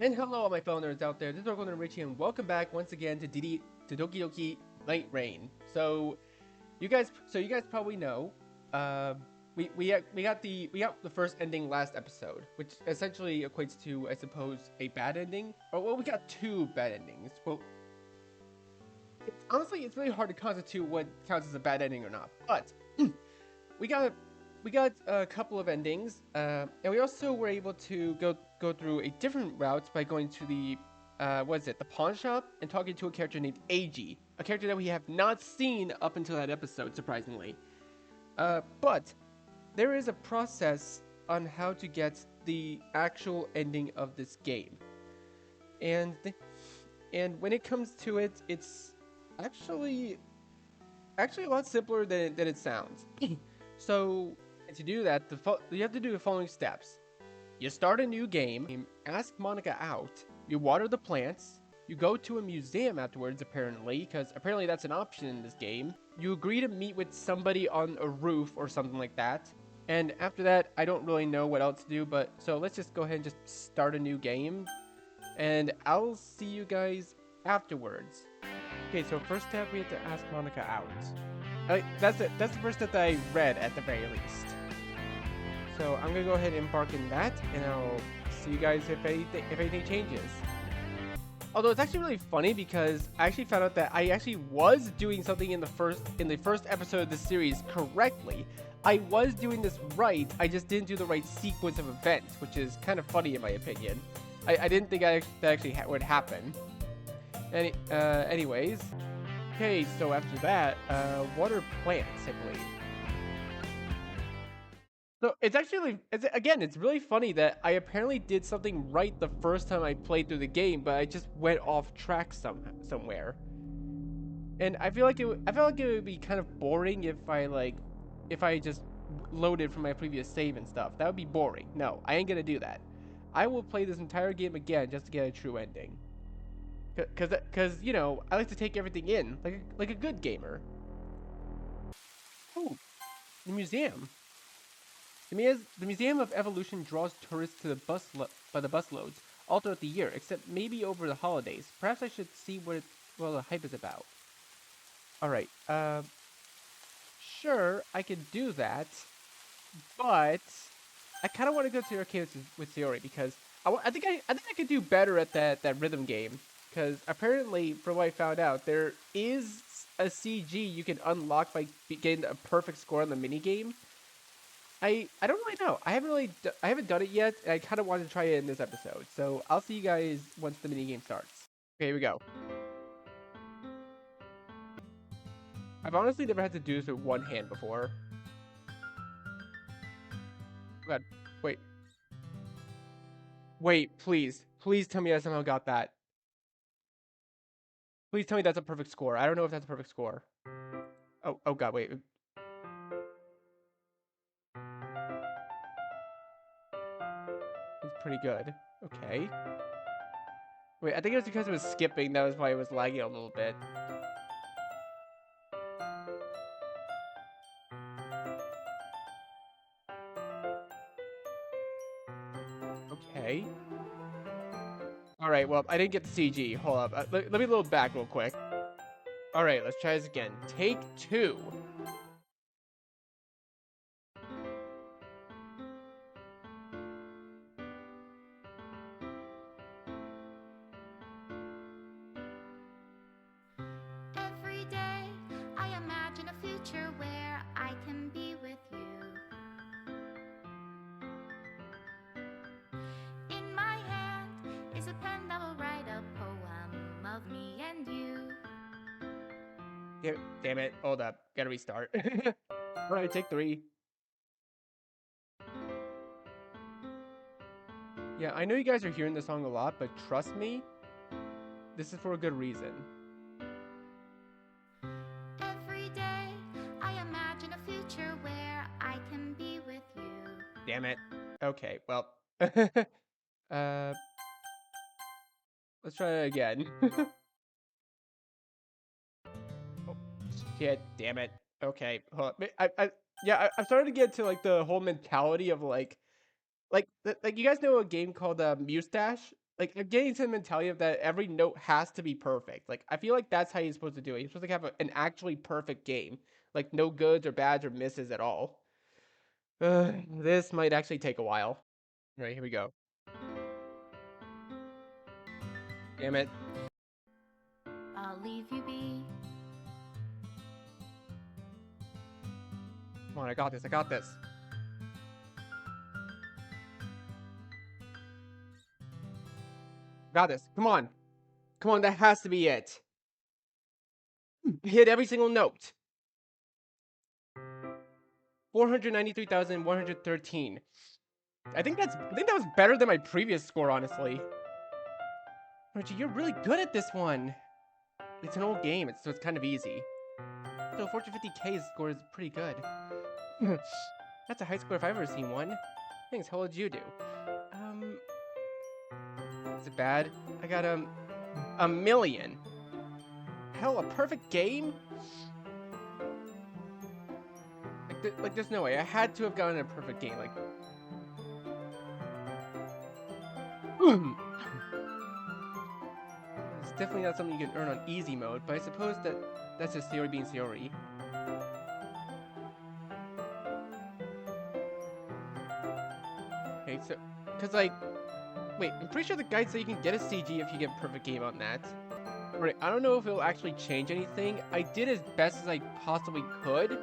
And hello, all my fellow nerds out there. This is Orko and Richie, and welcome back once again to Doki Doki Night Rain. So you guys probably know, uh, we got the first ending last episode, which essentially equates to, I suppose, a bad ending. Or well, we got two bad endings. Well, honestly, it's really hard to constitute what counts as a bad ending or not. But we got we got a couple of endings, and we also were able to go through a different route by going to the what is it, the pawn shop, and talking to a character named Ag, a character that we have not seen up until that episode, surprisingly. But there is a process on how to get the actual ending of this game, and and when it comes to it, it's actually actually a lot simpler than it sounds. So to do that, you have to do the following steps. You start a new game, ask Monica out, you water the plants, you go to a museum afterwards, apparently, because apparently that's an option in this game. You agree to meet with somebody on a roof or something like that. And after that, I don't really know what else to do, but so let's just go ahead and just start a new game. And I'll see you guys afterwards. Okay, so first step, we have to ask Monica out. That's the first step that I read at the very least. So I'm gonna go ahead and embark in that, and I'll see you guys if anything changes. Although it's actually really funny because I actually found out that I actually was doing something in the first episode of the series correctly. I was doing this right. I just didn't do the right sequence of events, which is kind of funny in my opinion. I didn't think that actually would happen. Anyways, okay. So after that, water plants, I believe. So it's actually, it's really funny that I apparently did something right the first time I played through the game, but I just went off track somewhere. And I feel like it would be kind of boring if I just loaded from my previous save and stuff. That would be boring. No, I ain't gonna do that. I will play this entire game again just to get a true ending. Cause I like to take everything in like a good gamer. Oh, the museum. The Museum of Evolution draws tourists to by the busloads all throughout the year, except maybe over the holidays. Perhaps I should see what the hype is about. All right. Sure, I can do that, but I kind of want to go to the arcade with Theory because I think I could do better at that rhythm game. Because apparently, from what I found out, there is a CG you can unlock by getting a perfect score on the mini game. I don't really know. I haven't done it yet. And I kind of wanted to try it in this episode. So I'll see you guys once the mini game starts. Okay, here we go. I've honestly never had to do this with one hand before. Oh God, wait, wait, please tell me I somehow got that. Please tell me that's a perfect score. I don't know if that's a perfect score. Oh God, wait. It's pretty good. Okay. Wait, I think it was because it was skipping. That was why it was lagging a little bit. Okay. All right. Well, I didn't get the CG. Hold up. Let me load back real quick. All right. Let's try this again. Take two. Every day I imagine a future where I can be with you. In my hand is a pen that will write a poem of me and you. Damn it. Hold up. Gotta restart. All right. Take three. Yeah, I know you guys are hearing the song a lot, but trust me, this is for a good reason. Every day I imagine a future where I can be with you. Damn it. Okay, well. uh, let's try it again. Oh, shit, damn it. Okay, hold up. I'm starting to get to like the whole mentality of like you guys know a game called Mustache? like I'm getting to the mentality of that every note has to be perfect. Like I feel like that's how you're supposed to do it. You're supposed to have an actually perfect game, like no goods or bads or misses at all. This might actually take a while. All right, here we go. Damn it! I'll leave you be. Come on, I got this. I got this. Got this. Come on. Come on, that has to be it. Hit every single note. 493,113. I think that was better than my previous score, honestly. Reggie, you're really good at this one. It's an old game, so it's kind of easy. So 450K score is pretty good. That's a high score if I've ever seen one. Thanks, how would you do? Is it bad? I got a million. Hell, a perfect game? Like there's no way. I had to have gotten a perfect game. Like, it's definitely not something you can earn on easy mode, but I suppose that's just theory being theory. Okay, so, cause like, wait, I'm pretty sure the guide said you can get a CG if you get a perfect game on that. Right, I don't know if it'll actually change anything. I did as best as I possibly could,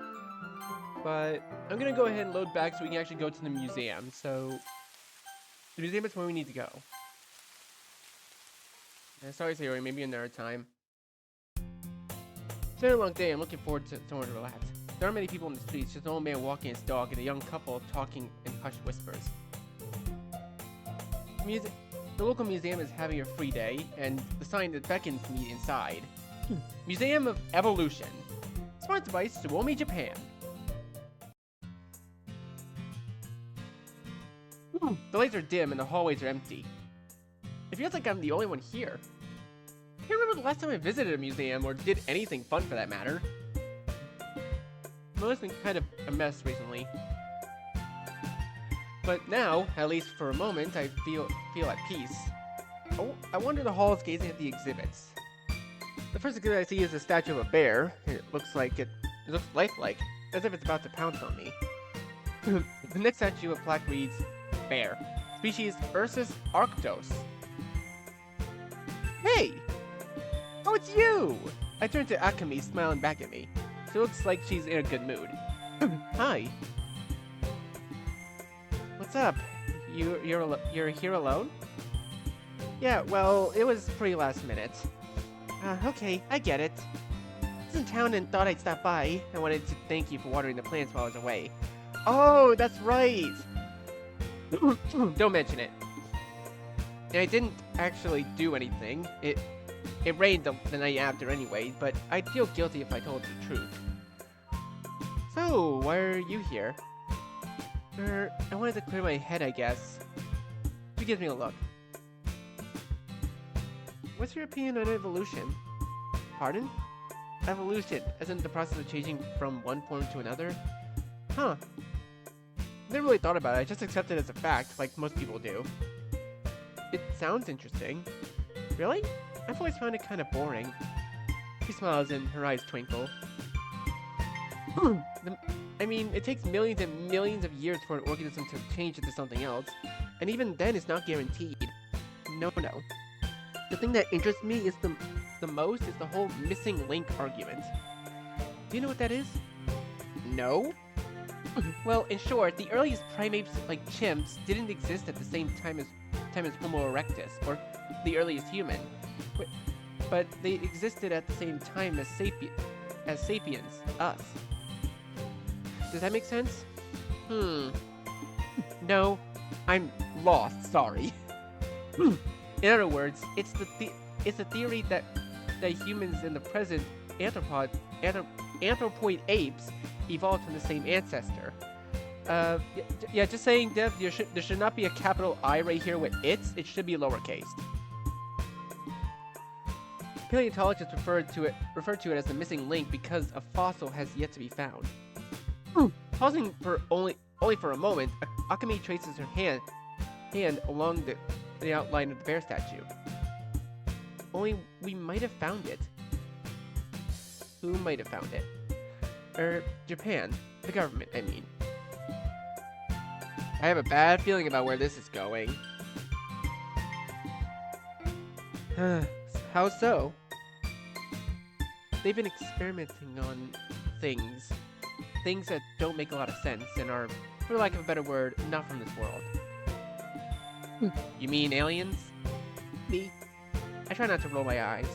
but I'm gonna go ahead and load back so we can actually go to the museum. So, the museum is where we need to go. Sorry, Sayori, maybe another time. It's been a long day. I'm looking forward to somewhere to relax. There aren't many people in the streets, just an old man walking his dog and a young couple talking in hushed whispers. The local museum is having a free day, and the sign that beckons me inside. Museum of Evolution. Sponsored by Suomi, Japan. The lights are dim and the hallways are empty. It feels like I'm the only one here. I can't remember the last time I visited a museum or did anything fun for that matter. My life's been kind of a mess recently. But now, at least for a moment, I feel at peace. Oh, I wander the halls gazing at the exhibits. The first exhibit I see is a statue of a bear. It looks lifelike, as if it's about to pounce on me. The next statue of plaque reads, Bear. Species Ursus arctos. Hey! Oh, it's you! I turn to Akemi, smiling back at me. She looks like she's in a good mood. Hi. What's up? You're here alone? Yeah, well, it was pretty last minute. Okay, I get it. I was in town and thought I'd stop by. I wanted to thank you for watering the plants while I was away. Oh, that's right! Don't mention it. And I didn't actually do anything. It rained the night after anyway, but I'd feel guilty if I told the truth. So, why are you here? I wanted to clear my head, I guess. She gives me a look. What's your opinion on evolution? Pardon? Evolution, as in the process of changing from one form to another? Huh. Never really thought about it, I just accepted it as a fact, like most people do. It sounds interesting. Really? I've always found it kind of boring. She smiles and her eyes twinkle. I mean, it takes millions and millions of years for an organism to change into something else, and even then it's not guaranteed. No. The thing that interests me is the most is the whole missing link argument. Do you know what that is? No? Well, in short, the earliest primates, like chimps, didn't exist at the same time as Homo erectus, or the earliest human. But they existed at the same time as sapiens, us. Does that make sense? No, I'm lost, sorry. In other words, it's the theory that humans in the present anthropoid apes evolved from the same ancestor. Yeah, just saying, Dev, there should not be a capital I right here with it should be lowercase. Paleontologists referred to it as the missing link because a fossil has yet to be found. Pausing for only for a moment, Akemi traces her hand along the outline of the bear statue. Only we might have found it. Who might have found it? Japan. The government, I mean. I have a bad feeling about where this is going. How so? They've been experimenting on things. Things that don't make a lot of sense and are, for lack of a better word, not from this world. You mean aliens? Me? I try not to roll my eyes.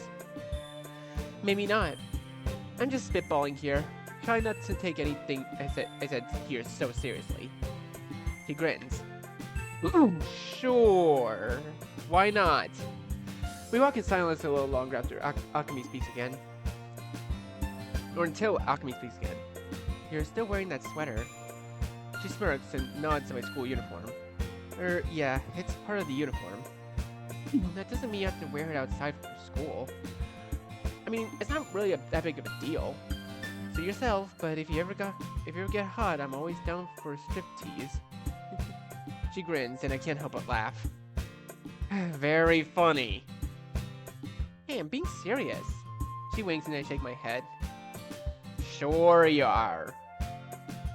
Maybe not. I'm just spitballing here. Try not to take anything I said here so seriously. He grins. Sure. Why not? We walk in silence a little longer after Akemi speaks again. Or until Akemi speaks again. You're still wearing that sweater. She smirks and nods to my school uniform. Yeah, it's part of the uniform. That doesn't mean you have to wear it outside for school. I mean, it's not really that big of a deal. Suit yourself, but if you ever get hot, I'm always down for striptease. She grins, and I can't help but laugh. Very funny. Hey, I'm being serious. She winks and I shake my head. Sure you are.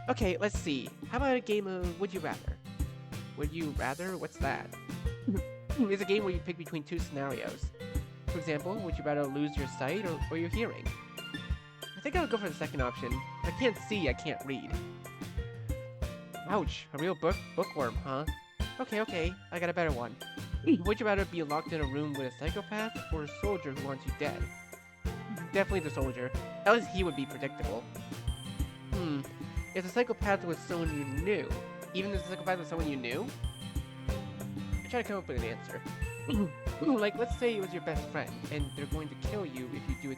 Okay, let's see. How about a game of Would You Rather? Would you rather? What's that? It's a game where you pick between two scenarios. For example, would you rather lose your sight or your hearing? I think I'll go for the second option. If I can't see, I can't read. Ouch, a real bookworm, huh? Okay, I got a better one. Would you rather be locked in a room with a psychopath or a soldier who wants you dead? Definitely the soldier. At least he would be predictable. If the psychopath was someone you knew, even if the psychopath was someone you knew? I try to come up with an answer. Like, let's say it was your best friend, and they're going to kill you if you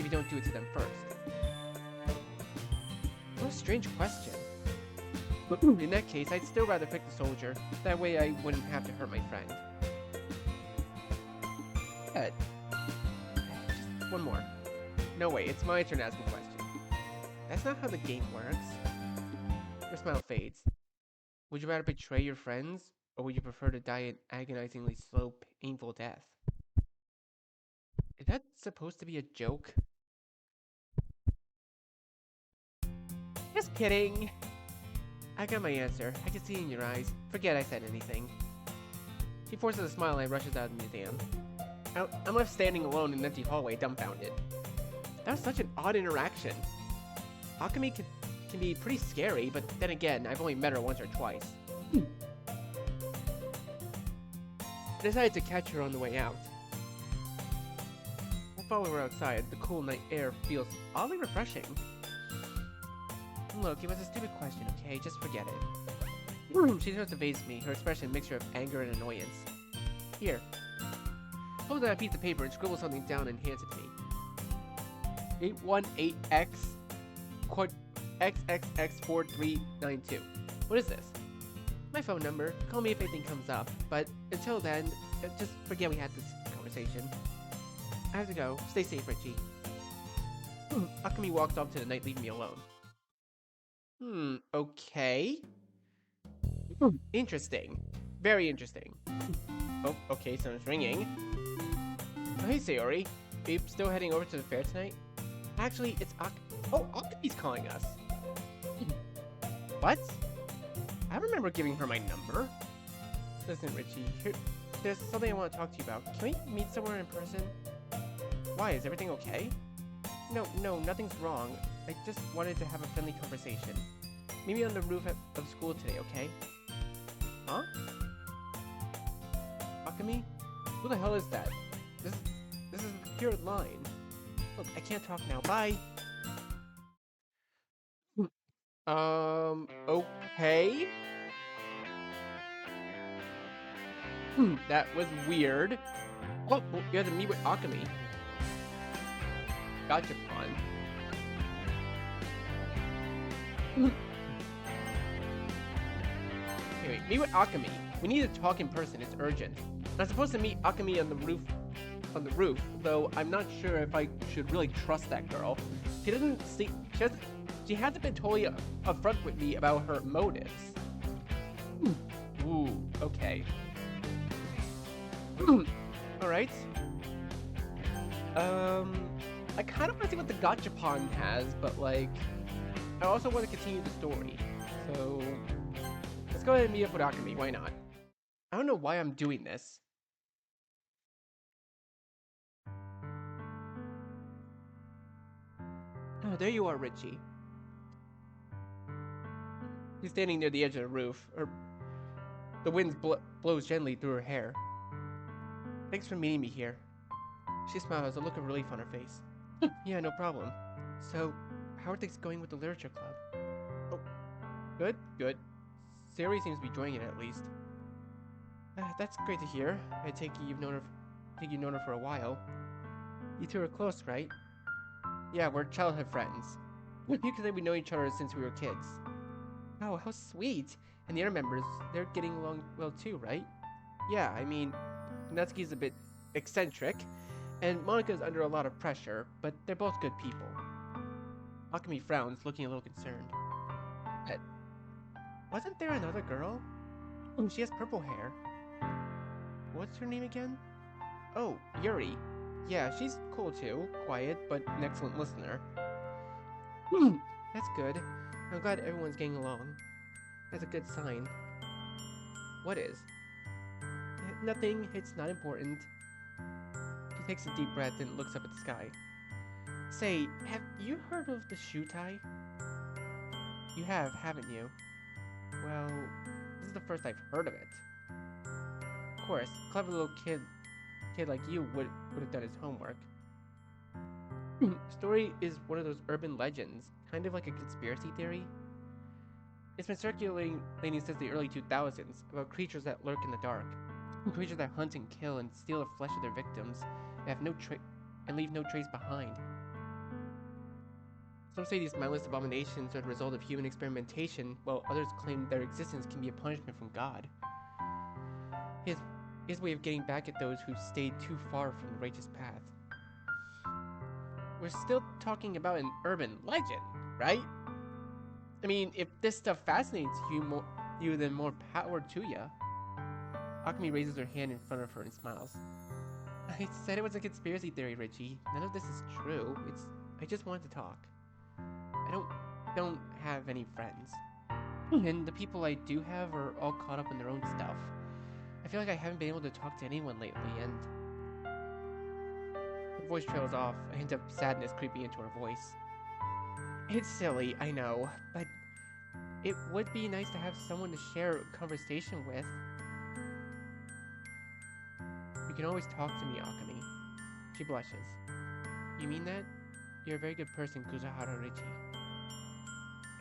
don't do it to them first. What a strange question. In that case, I'd still rather pick the soldier. That way I wouldn't have to hurt my friend. Good. Just one more. No, wait, it's my turn to ask a question. That's not how the game works. Her smile fades. Would you rather betray your friends, or would you prefer to die an agonizingly slow, painful death? Is that supposed to be a joke? Just kidding. I got my answer. I can see in your eyes. Forget I said anything. She forces a smile and rushes out of the museum. I'm left standing alone in an empty hallway, dumbfounded. That was such an odd interaction. Akemi can be pretty scary, but then again, I've only met her once or twice. I decided to catch her on the way out. I follow her outside. The cool night air feels oddly refreshing. Look, it was a stupid question, okay? Just forget it. She tries to evade me, her expression a mixture of anger and annoyance. Here. Holds out a piece of paper and scribbles something down and hands it to me. 818X XXX4392. What is this? My phone number. Call me if anything comes up, but until then, just forget we had this conversation. I have to go. Stay safe, Richie. Akemi walks off to the night, leaving me alone. Okay. Interesting. Very interesting. Oh, okay, someone's ringing. Oh, hey, Sayori. Are you still heading over to the fair tonight? Actually, it's Akemi's calling us. What? I remember giving her my number. Listen, Richie, there's something I want to talk to you about. Can we meet somewhere in person? Why, is everything okay? No, nothing's wrong. I just wanted to have a friendly conversation. Meet me on the roof of school today, okay? Huh? Akemi? Who the hell is that? This is a secured line. Look, I can't talk now. Bye! Okay? That was weird. Oh, you had to meet with Akemi. Gotcha, Pon. Anyway, meet with Akemi. We need to talk in person. It's urgent. I'm supposed to meet Akemi on the roof, though I'm not sure if I should really trust that girl. She hasn't been totally upfront with me about her motives. Ooh, okay. Alright. I kind of want to see what the Gachapon has, but like, I also want to continue the story. So, let's go ahead and meet up with Akemi. Why not? I don't know why I'm doing this. Oh, there you are, Richie. She's standing near the edge of the roof. The wind blows gently through her hair. Thanks for meeting me here. She smiles, a look of relief on her face. Yeah, no problem. So, how are things going with the literature club? Oh, good, good. Sari seems to be enjoying it at least. That's great to hear. I take it you've known her for a while. You two are close, right? Yeah, we're childhood friends. You can say we know each other since we were kids. Oh, how sweet! And the other members, they're getting along well too, right? Yeah, I mean, Natsuki's a bit eccentric, and Monika's under a lot of pressure, but they're both good people. Akemi frowns, looking a little concerned. Wasn't there another girl? Oh, she has purple hair. What's her name again? Oh, Yuri. Yeah, she's cool too. Quiet, but an excellent listener. That's good. I'm glad everyone's getting along. That's a good sign. What is? Nothing, it's not important. She takes a deep breath and looks up at the sky. Say, have you heard of the Shutai? You have, haven't you? Well, this is the first I've heard of it. Of course, clever little kid like you would have done his homework. Story is one of those urban legends, kind of like a conspiracy theory. It's been circulating since the early 2000s about creatures that lurk in the dark. Creatures that hunt and kill and steal the flesh of their victims and leave no trace behind. Some say these mindless abominations are the result of human experimentation, while others claim their existence can be a punishment from God. His way of getting back at those who've stayed too far from the righteous path. We're still talking about an urban legend, right? I mean, if this stuff fascinates you, then more power to ya. Akemi raises her hand in front of her and smiles. I said it was a conspiracy theory, Richie. None of this is true. I just wanted to talk. I don't have any friends. And the people I do have are all caught up in their own stuff. I feel like I haven't been able to talk to anyone lately, and... Her voice trails off, a hint of sadness creeping into her voice. It's silly, I know, but it would be nice to have someone to share a conversation with. You can always talk to me, Akemi. She blushes. You mean that? You're a very good person, Kuzuhara Richie.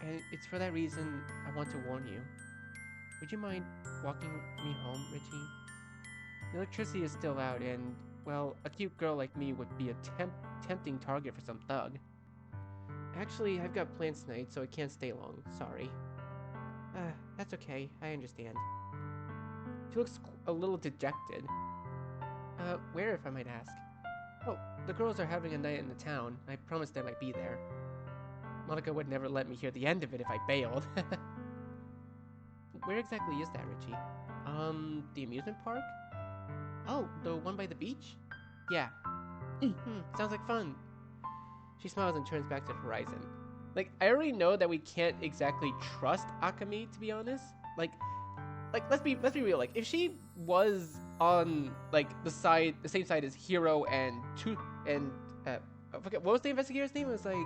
And it's for that reason I want to warn you. Would you mind walking me home, Richie? The electricity is still out and, well, a cute girl like me would be a tempting target for some thug. Actually, I've got plans tonight, so I can't stay long. Sorry. That's okay. I understand. She looks a little dejected. Where, if I might ask? Oh, the girls are having a night in the town. I promised them I'd be there. Monica would never let me hear the end of it if I bailed. Where exactly is that, Richie? The amusement park? Oh, the one by the beach? Yeah. Sounds like fun. She smiles and turns back to the horizon. Like, I already know that we can't exactly trust Akemi, to be honest. Like, let's be real. Like, if she was on like the same side as Hiro and I forget what was the investigator's name. It was like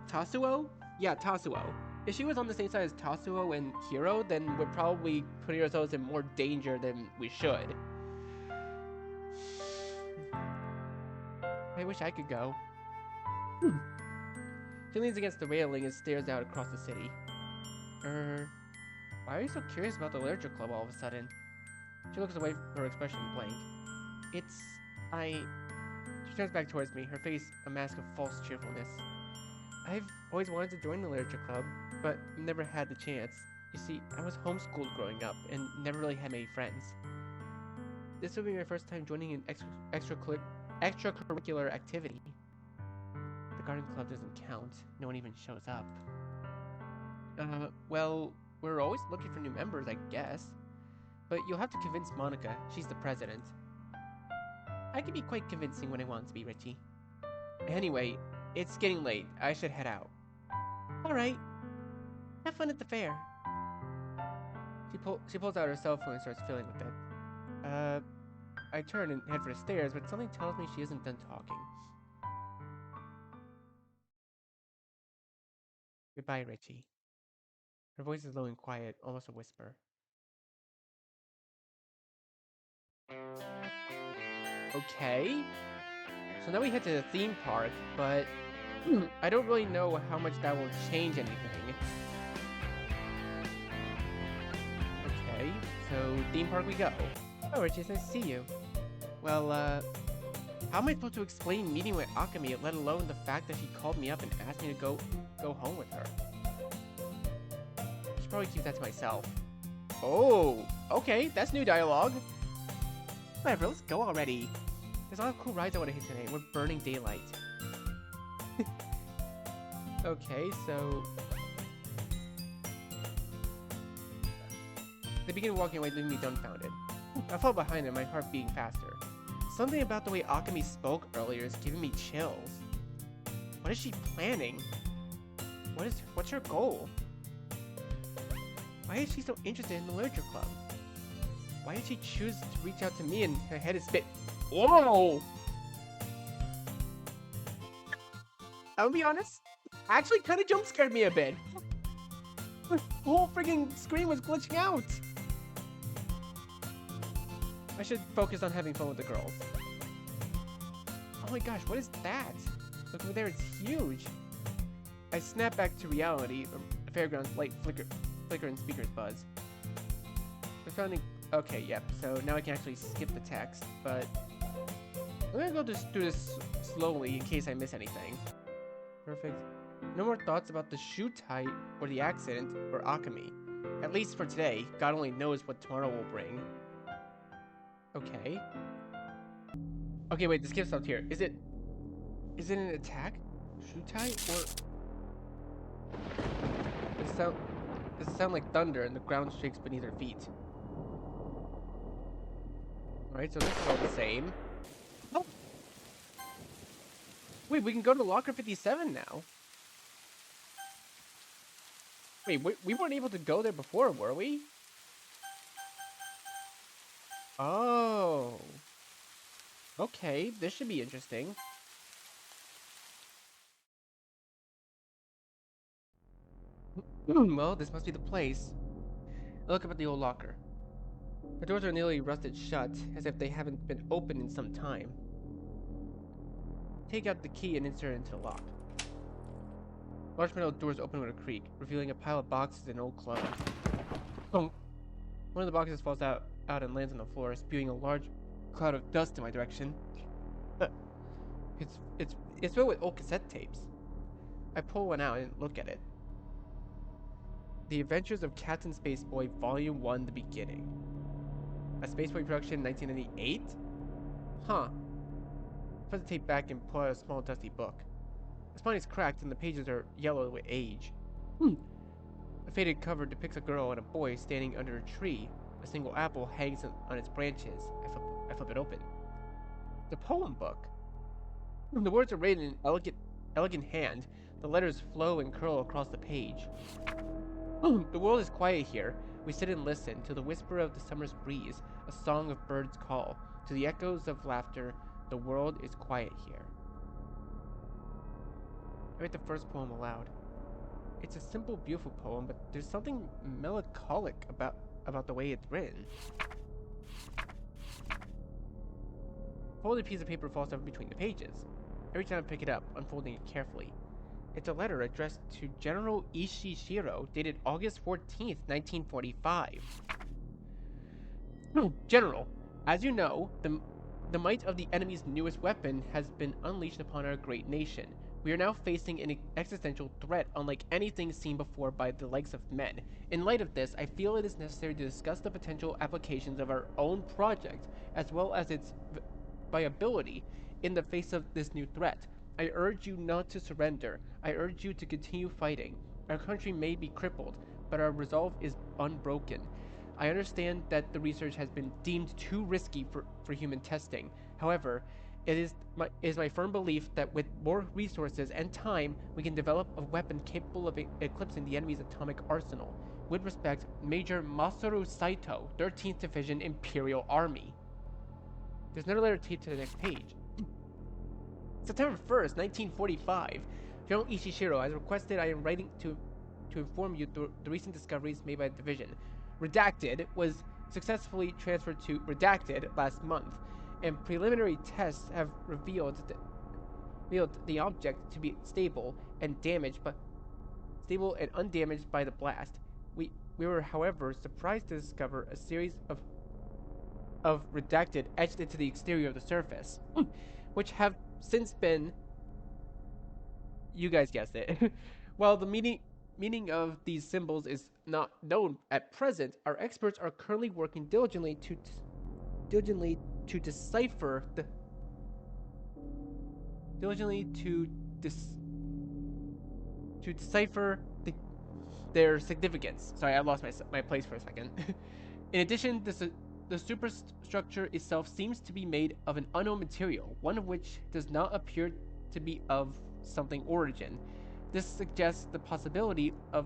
Tasuo. Yeah, Tasuo. If she was on the same side as Tasuo and Hiro, then we're probably putting ourselves in more danger than we should. I wish I could go. She leans against the railing and stares out across the city. Why are you so curious about the literature club all of a sudden? She looks away, her expression blank. She turns back towards me, her face a mask of false cheerfulness. I've always wanted to join the literature club, but never had the chance. You see, I was homeschooled growing up and never really had many friends. This will be my first time joining an extracurricular activity. The garden club doesn't count. No one even shows up. Well, we're always looking for new members, I guess. But you'll have to convince Monica. She's the president. I can be quite convincing when I want to be, Richie. Anyway, it's getting late. I should head out. Alright, have fun at the fair. She pulls out her cell phone and starts fiddling with it. I turn and head for the stairs, but something tells me she isn't done talking. Goodbye, Richie. Her voice is low and quiet, almost a whisper. Okay. So now we head to the theme park, but I don't really know how much that will change anything. Okay, so theme park we go. Oh, Richie, it's nice to see you. Well, how am I supposed to explain meeting with Akemi, let alone the fact that she called me up and asked me to go home with her? I should probably keep that to myself. Oh, okay, that's new dialogue. Whatever, let's go already. There's a lot of cool rides I want to hit today. We're burning daylight. Okay, so... They begin walking away, leaving me dumbfounded. I fall behind them, my heart beating faster. Something about the way Akemi spoke earlier is giving me chills. What is she planning? What's her goal? Why is she so interested in the literature club? Why did she choose to reach out to me and her head is spit? Whoa! I'll be honest, actually kind of jump scared me a bit. The whole freaking screen was glitching out. I should focus on having fun with the girls. Oh my gosh, what is that? Look over there, it's huge. I snap back to reality. The fairground's light flicker and speakers buzz. We're founding. Okay, yep. So now I can actually skip the text, but I'm gonna go through this slowly in case I miss anything. Perfect. No more thoughts about the shoe tie or the accident or Akemi. At least for today. God only knows what tomorrow will bring. Okay. Okay, wait, this gift stopped here. Is it an attack? Shoe tie or does it sound like thunder and the ground shakes beneath her feet? Alright, so this is all the same. Oh! Wait, we can go to locker 57 now. Wait, we weren't able to go there before, were we? Oh. Okay, this should be interesting. Well, this must be the place. I look up at the old locker. The doors are nearly rusted shut, as if they haven't been opened in some time. Take out the key and insert it into the lock. Large metal doors open with a creak, revealing a pile of boxes and old clothes. Boom! One of the boxes falls out and lands on the floor, spewing a large cloud of dust in my direction. It's filled with old cassette tapes. I pull one out and look at it. The Adventures of Captain Spaceboy, Volume 1, The Beginning. A Spaceboy production, 1998? Huh. I put the tape back and pull out a small dusty book. The spine is cracked and the pages are yellow with age. The faded cover depicts a girl and a boy standing under a tree. A single apple hangs on its branches. I flip it open. The poem book. The words are written in elegant hand. The letters flow and curl across the page. The world is quiet here. We sit and listen to the whisper of the summer's breeze, a song of birds' call, to the echoes of laughter. The world is quiet here. I read the first poem aloud. It's a simple, beautiful poem, but there's something melancholic about the way it's written. A folded piece of paper falls over between the pages. Every time I pick it up, unfolding it carefully. It's a letter addressed to General Ishishiro, dated August 14th, 1945. General, as you know, the might of the enemy's newest weapon has been unleashed upon our great nation. We are now facing an existential threat unlike anything seen before by the likes of men. In light of this, I feel it is necessary to discuss the potential applications of our own project, as well as its viability in the face of this new threat. I urge you not to surrender. I urge you to continue fighting. Our country may be crippled, but our resolve is unbroken. I understand that the research has been deemed too risky for human testing. However, it is my firm belief that with more resources and time, we can develop a weapon capable of eclipsing the enemy's atomic arsenal. With respect, Major Masaru Saito, 13th Division Imperial Army. There's another letter taped to the next page. September 1st, 1945. General Ishishiro, as requested, I am writing to inform you the recent discoveries made by the division. Redacted was successfully transferred to Redacted last month, and preliminary tests have revealed the object to be stable and undamaged by the blast. We were, however, surprised to discover a series of redacted etched into the exterior of the surface, which have since been, you guys guessed it. While the meaning of these symbols is not known at present, our experts are currently working diligently to decipher the diligently to decipher their significance. Sorry, I lost my place for a second. In addition, the superstructure itself seems to be made of an unknown material, one of which does not appear to be of something origin. This suggests the possibility of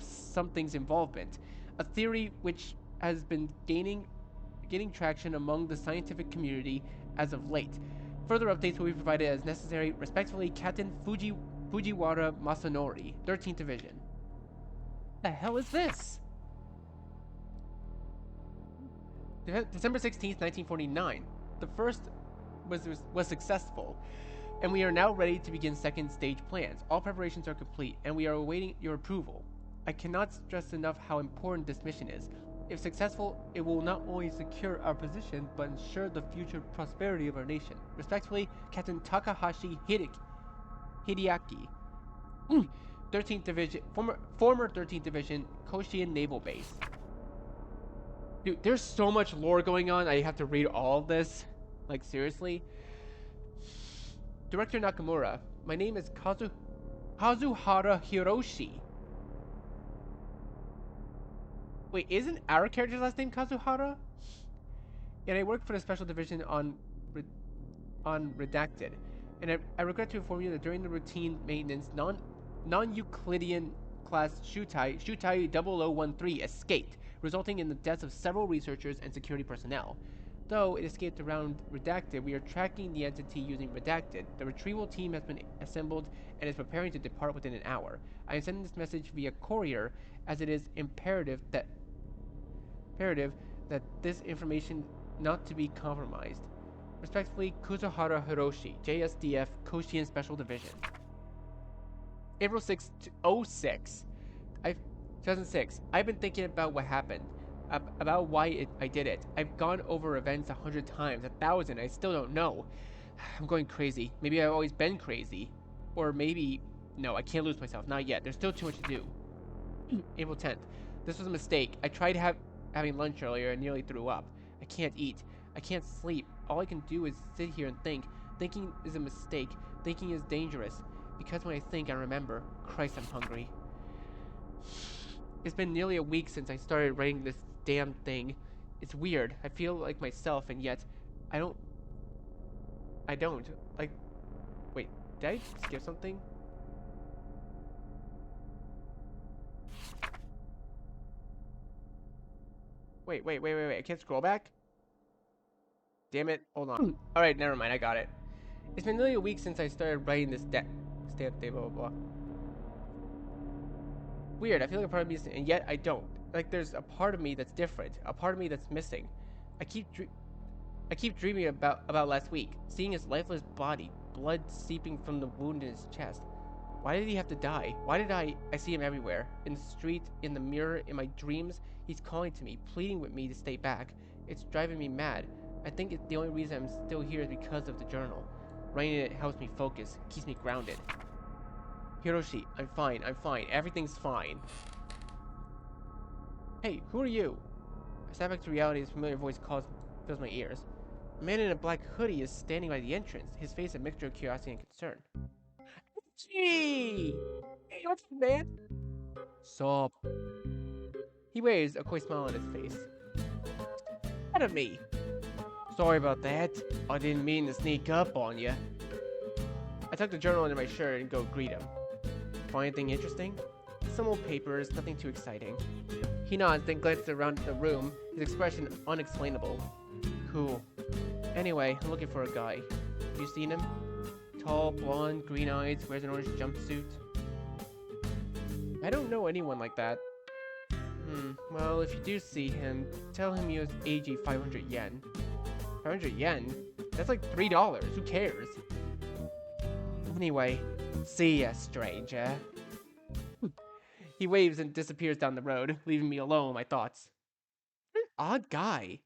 something's involvement, a theory which has been gaining traction among the scientific community as of late. Further updates will be provided as necessary. Respectfully, Captain Fujiwara Masanori, 13th Division. The hell is this? December 16th, 1949. The first was successful, and we are now ready to begin second stage plans. All preparations are complete, and we are awaiting your approval. I cannot stress enough how important this mission is. If successful, it will not only secure our position, but ensure the future prosperity of our nation. Respectfully, Captain Takahashi Hideaki, 13th Division, former 13th Division, Koshian Naval Base. Dude, there's so much lore going on, I have to read all of this. Like, seriously? Director Nakamura, my name is Kazuhara Hiroshi. Wait, isn't our character's last name Kazuhara? And I work for the Special Division on Redacted. And I regret to inform you that during the routine maintenance, non-Euclidean class Shutai 0013 escaped, resulting in the deaths of several researchers and security personnel. Though it escaped around Redacted, we are tracking the entity using Redacted. The retrieval team has been assembled and is preparing to depart within an hour. I am sending this message via courier, as it is imperative that this information not to be compromised. Respectfully, Kuzuhara Hiroshi, JSDF, Koshian Special Division. April 6th, 06. 2006. I've been thinking about what happened. About why I did it. I've gone over events 100 times, 1,000, I still don't know. I'm going crazy. Maybe I've always been crazy. Or maybe... No, I can't lose myself. Not yet. There's still too much to do. April 10th. This was a mistake. I tried having lunch earlier and nearly threw up. I can't eat. I can't sleep. All I can do is sit here and think. Thinking is a mistake. Thinking is dangerous. Because when I think, I remember. Christ, I'm hungry. It's been nearly a week since I started writing this damn thing. It's weird. I feel like myself, and yet I don't. Like, wait, did I skip something? Wait. I can't scroll back? Damn it. Hold on. Alright, never mind. I got it. It's been nearly a week since I started writing this stay up day, blah, blah, blah. Weird. I feel like a part of me is, and yet I don't. Like, there's a part of me that's different. A part of me that's missing. I keep dreaming about last week, seeing his lifeless body, blood seeping from the wound in his chest. Why did he have to die? Why did I see him everywhere? In the street, in the mirror, in my dreams. He's calling to me, pleading with me to stay back. It's driving me mad. I think the only reason I'm still here is because of the journal. Writing it helps me focus, keeps me grounded. Hiroshi, I'm fine. Everything's fine. Hey, who are you? I snap back to reality as a familiar voice fills my ears. A man in a black hoodie is standing by the entrance, his face a mixture of curiosity and concern. Gee! Hey, what's up, man? Sup? He waves, a coy smile on his face. Out of me! Sorry about that. I didn't mean to sneak up on you. I tuck the journal into my shirt and go greet him. Find anything interesting? Some old papers, nothing too exciting. He nods, then glances around the room, his expression unexplainable. Cool. Anyway, I'm looking for a guy. You seen him? Tall, blonde, green eyes, wears an orange jumpsuit. I don't know anyone like that. Well, if you do see him, tell him he owes AG 500 yen. 500 yen? That's like $3. Who cares? Anyway, see ya, stranger. He waves and disappears down the road, leaving me alone with my thoughts. What an odd guy.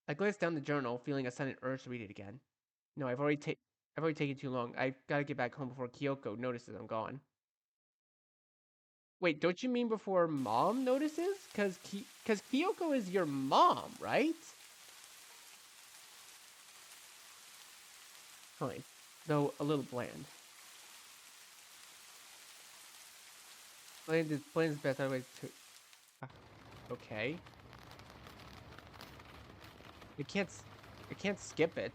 I glance down the journal, feeling a sudden urge to read it again. No, I've already taken too long. I've got to get back home before Kyoko notices I'm gone. Wait, don't you mean before Mom notices? Cause Kyoko is your mom, right? Fine, though a little bland. Bland is best. Otherwise, okay. I can't skip it.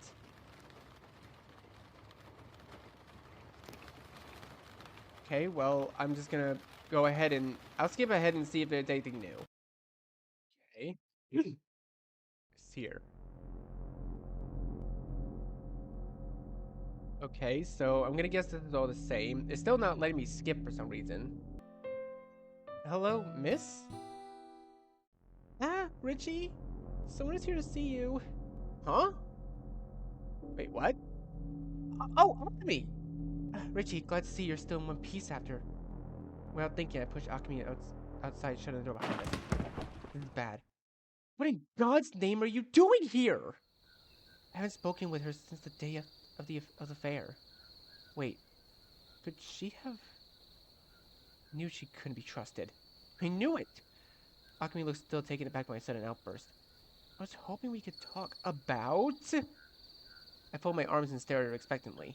Okay, well, I'm just gonna go ahead and I'll skip ahead and see if there's anything new. Okay. It's here. Okay, so I'm gonna guess this is all the same. It's still not letting me skip for some reason. Hello, miss? Ah, Richie? Someone is here to see you. Huh? Wait, what? Oh, Akemi! Richie, glad to see you're still in one piece after. Without thinking, I pushed Akemi outside, shutting the door behind us. This is bad. What in God's name are you doing here? I haven't spoken with her since the day of the fair. Wait, could she have... Knew she couldn't be trusted. I knew it! Akemi looks still taken aback by my sudden outburst. I was hoping we could talk about... I fold my arms and stare at her expectantly.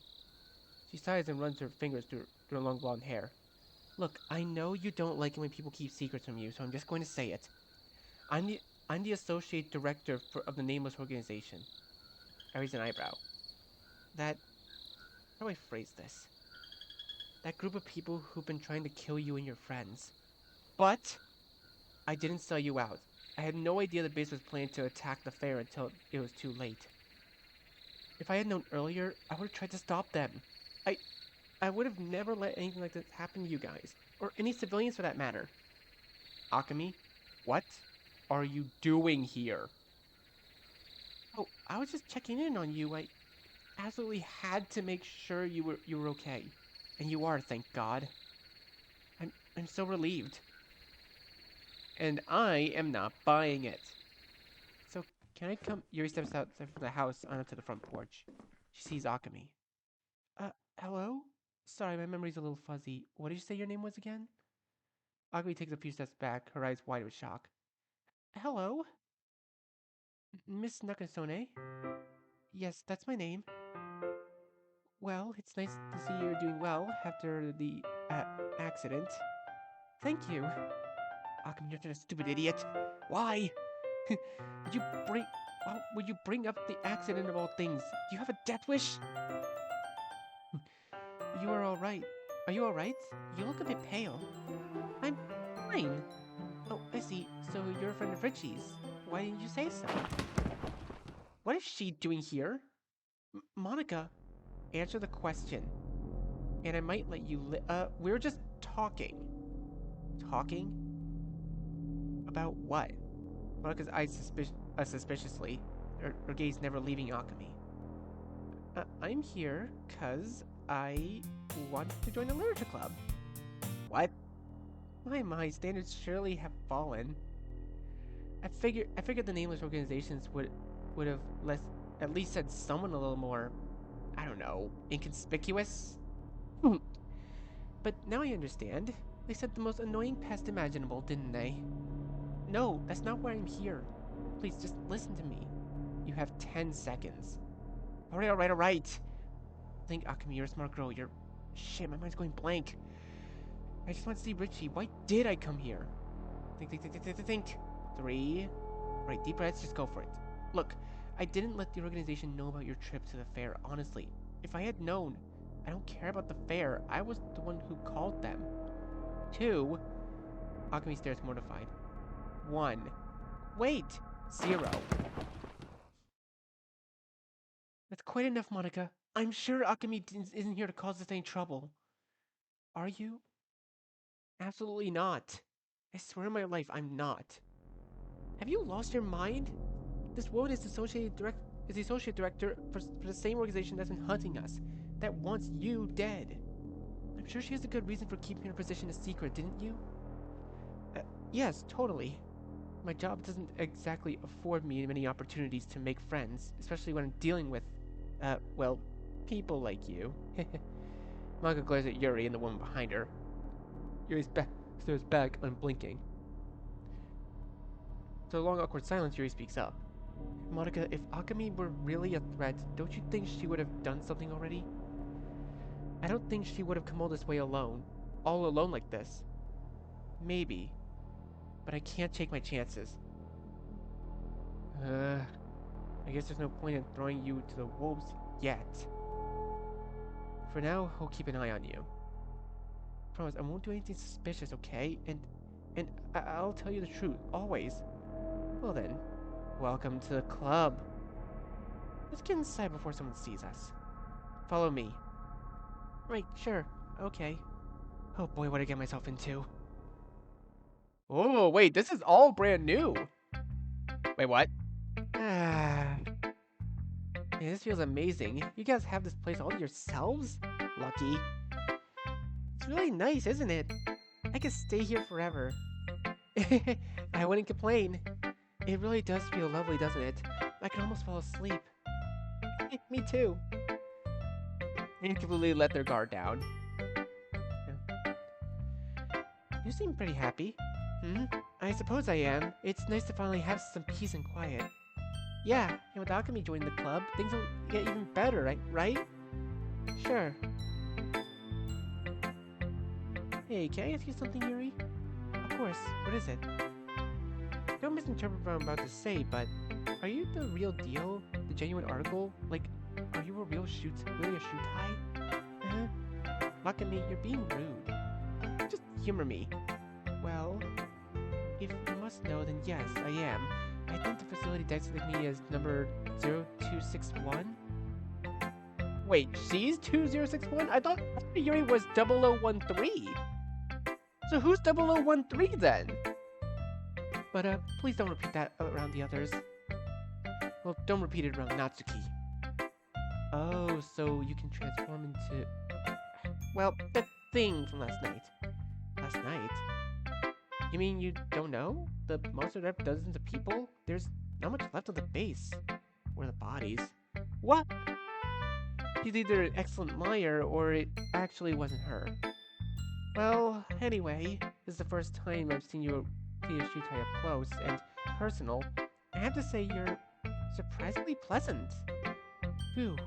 She sighs and runs her fingers through her long blonde hair. Look, I know you don't like it when people keep secrets from you, so I'm just going to say it. I'm the associate director of the nameless organization. I raise an eyebrow. How do I phrase this? That group of people who've been trying to kill you and your friends. But I didn't sell you out. I had no idea the base was planning to attack the fair until it was too late. If I had known earlier, I would have tried to stop them. I would have never let anything like this happen to you guys, or any civilians for that matter. Akemi, what are you doing here? Oh, I was just checking in on you. I absolutely had to make sure you were okay. And you are, thank God. I'm so relieved. And I am not buying it. So, can I come? Yuri steps out from the house onto the front porch. She sees Akemi. Hello? Sorry, my memory's a little fuzzy. What did you say your name was again? Akemi takes a few steps back, her eyes wide with shock. Hello? Miss Nakasone? Yes, that's my name. Well, it's nice to see you're doing well after the, accident. Thank you. Akemi, you're such a stupid idiot. Why? Why would you bring up the accident of all things? Do you have a death wish? You are alright. Are you alright? You look a bit pale. I'm fine. Oh, I see. So you're a friend of Richie's. Why didn't you say so? What is she doing here? Monica, answer the question. And I might let you we're just talking. Talking? About what? Monica's eyes suspiciously, her gaze never leaving Akemi. I'm here because I want to join the literature club. What? My standards surely have fallen. I figured the nameless organizations would have at least said someone a little more, I don't know, inconspicuous. But now I understand. They said the most annoying pest imaginable, didn't they? No, that's not why I'm here. Please, just listen to me. You have 10 seconds. Alright. Think, Akemi, you're a smart girl. Shit, my mind's going blank. I just want to see Richie. Why did I come here? Think. 3. Right, deep breaths, just go for it. Look, I didn't let the organization know about your trip to the fair, honestly. If I had known, I don't care about the fair. I was the one who called them. 2. Akemi stares mortified. 1. Wait! 0. That's quite enough, Monica. I'm sure Akemi isn't here to cause us any trouble. Are you? Absolutely not. I swear on my life, I'm not. Have you lost your mind? This woman is the associate director for the same organization that's been hunting us, that wants you dead. I'm sure she has a good reason for keeping her position a secret, didn't you? Yes, totally. My job doesn't exactly afford me many opportunities to make friends, especially when I'm dealing with, well, people like you. Monica glares at Yuri and the woman behind her. Yuri stares back, unblinking. After a long, awkward silence, Yuri speaks up. Monica, if Akemi were really a threat, don't you think she would have done something already? I don't think she would have come all this way alone. All alone like this. Maybe. But I can't take my chances. I guess there's no point in throwing you to the wolves yet. For now, I'll keep an eye on you. Promise, I won't do anything suspicious, okay? And I'll tell you the truth, always. Well then, welcome to the club. Let's get inside before someone sees us. Follow me. Right, sure, okay. Oh boy, what did I get myself into? Oh, wait, this is all brand new. Wait, what? Man, this feels amazing. You guys have this place all to yourselves? Lucky. It's really nice, isn't it? I could stay here forever. I wouldn't complain. It really does feel lovely, doesn't it? I can almost fall asleep. Me too. They completely let their guard down. You seem pretty happy. I suppose I am. It's nice to finally have some peace and quiet. Yeah, and with Akemi joining the club, things will get even better, right? Sure. Hey, can I ask you something, Yuri? Of course. What is it? Don't misinterpret what I'm about to say, but are you the real deal? The genuine article? Like, are you a really a Shutai? Akemi, you're being rude. Just humor me. Well, if you must know, then yes, I am. I think the facility designated me as number 0261. Wait, she's 2061? I thought Yuri was 0013. So who's 0013 then? But please don't repeat that around the others. Well, don't repeat it around Natsuki. Oh, so you can transform into... Well, that thing from last night. Last night? You mean you don't know? The monster rep dozens of people? There's not much left of the base. Or the bodies. What? She's either an excellent liar, or it actually wasn't her. Well, anyway, this is the first time I've seen you see a Shutai up close and personal. I have to say you're surprisingly pleasant. Phew.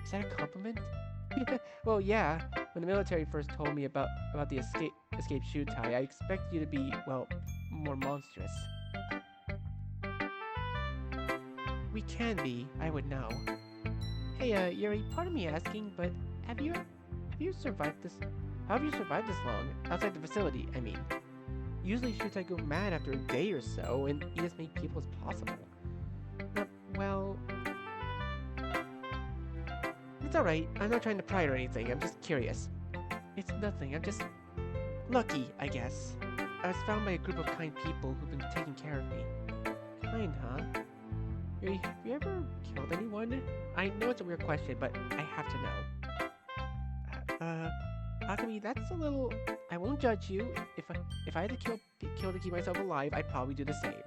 Is that a compliment? Well, yeah. When the military first told me about the escape Shutai, I expected you to be, well, more monstrous. We can be, I would know. Hey, Yuri, pardon me asking, but have you survived this? How have you survived this long? Outside the facility, I mean. Usually Shutai go mad after a day or so, and eat as many people as possible. Well... It's alright, I'm not trying to pry or anything, I'm just curious. It's nothing, I'm just... lucky, I guess. I was found by a group of kind people who've been taking care of me. Kind, huh? Yuri, have you ever killed anyone? I know it's a weird question, but I have to know. Akemi, that's a little... I won't judge you. If I had to kill to keep myself alive, I'd probably do the same.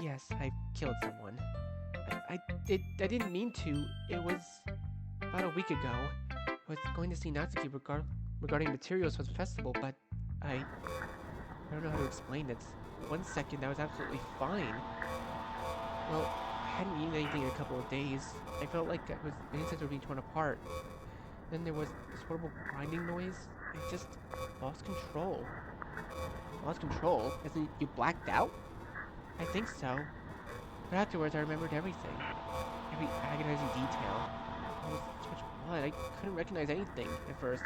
Yes, I killed someone. I didn't mean to. It was about a week ago. I was going to see Natsuki regarding materials for the festival, but I don't know how to explain it. 1 second, I was absolutely fine. Well, I hadn't eaten anything in a couple of days. I felt like my insides were being torn apart. Then there was this horrible grinding noise. I just lost control. Lost control? As in, you blacked out? I think so. But afterwards, I remembered everything. Every agonizing detail. There was so much blood, I couldn't recognize anything at first.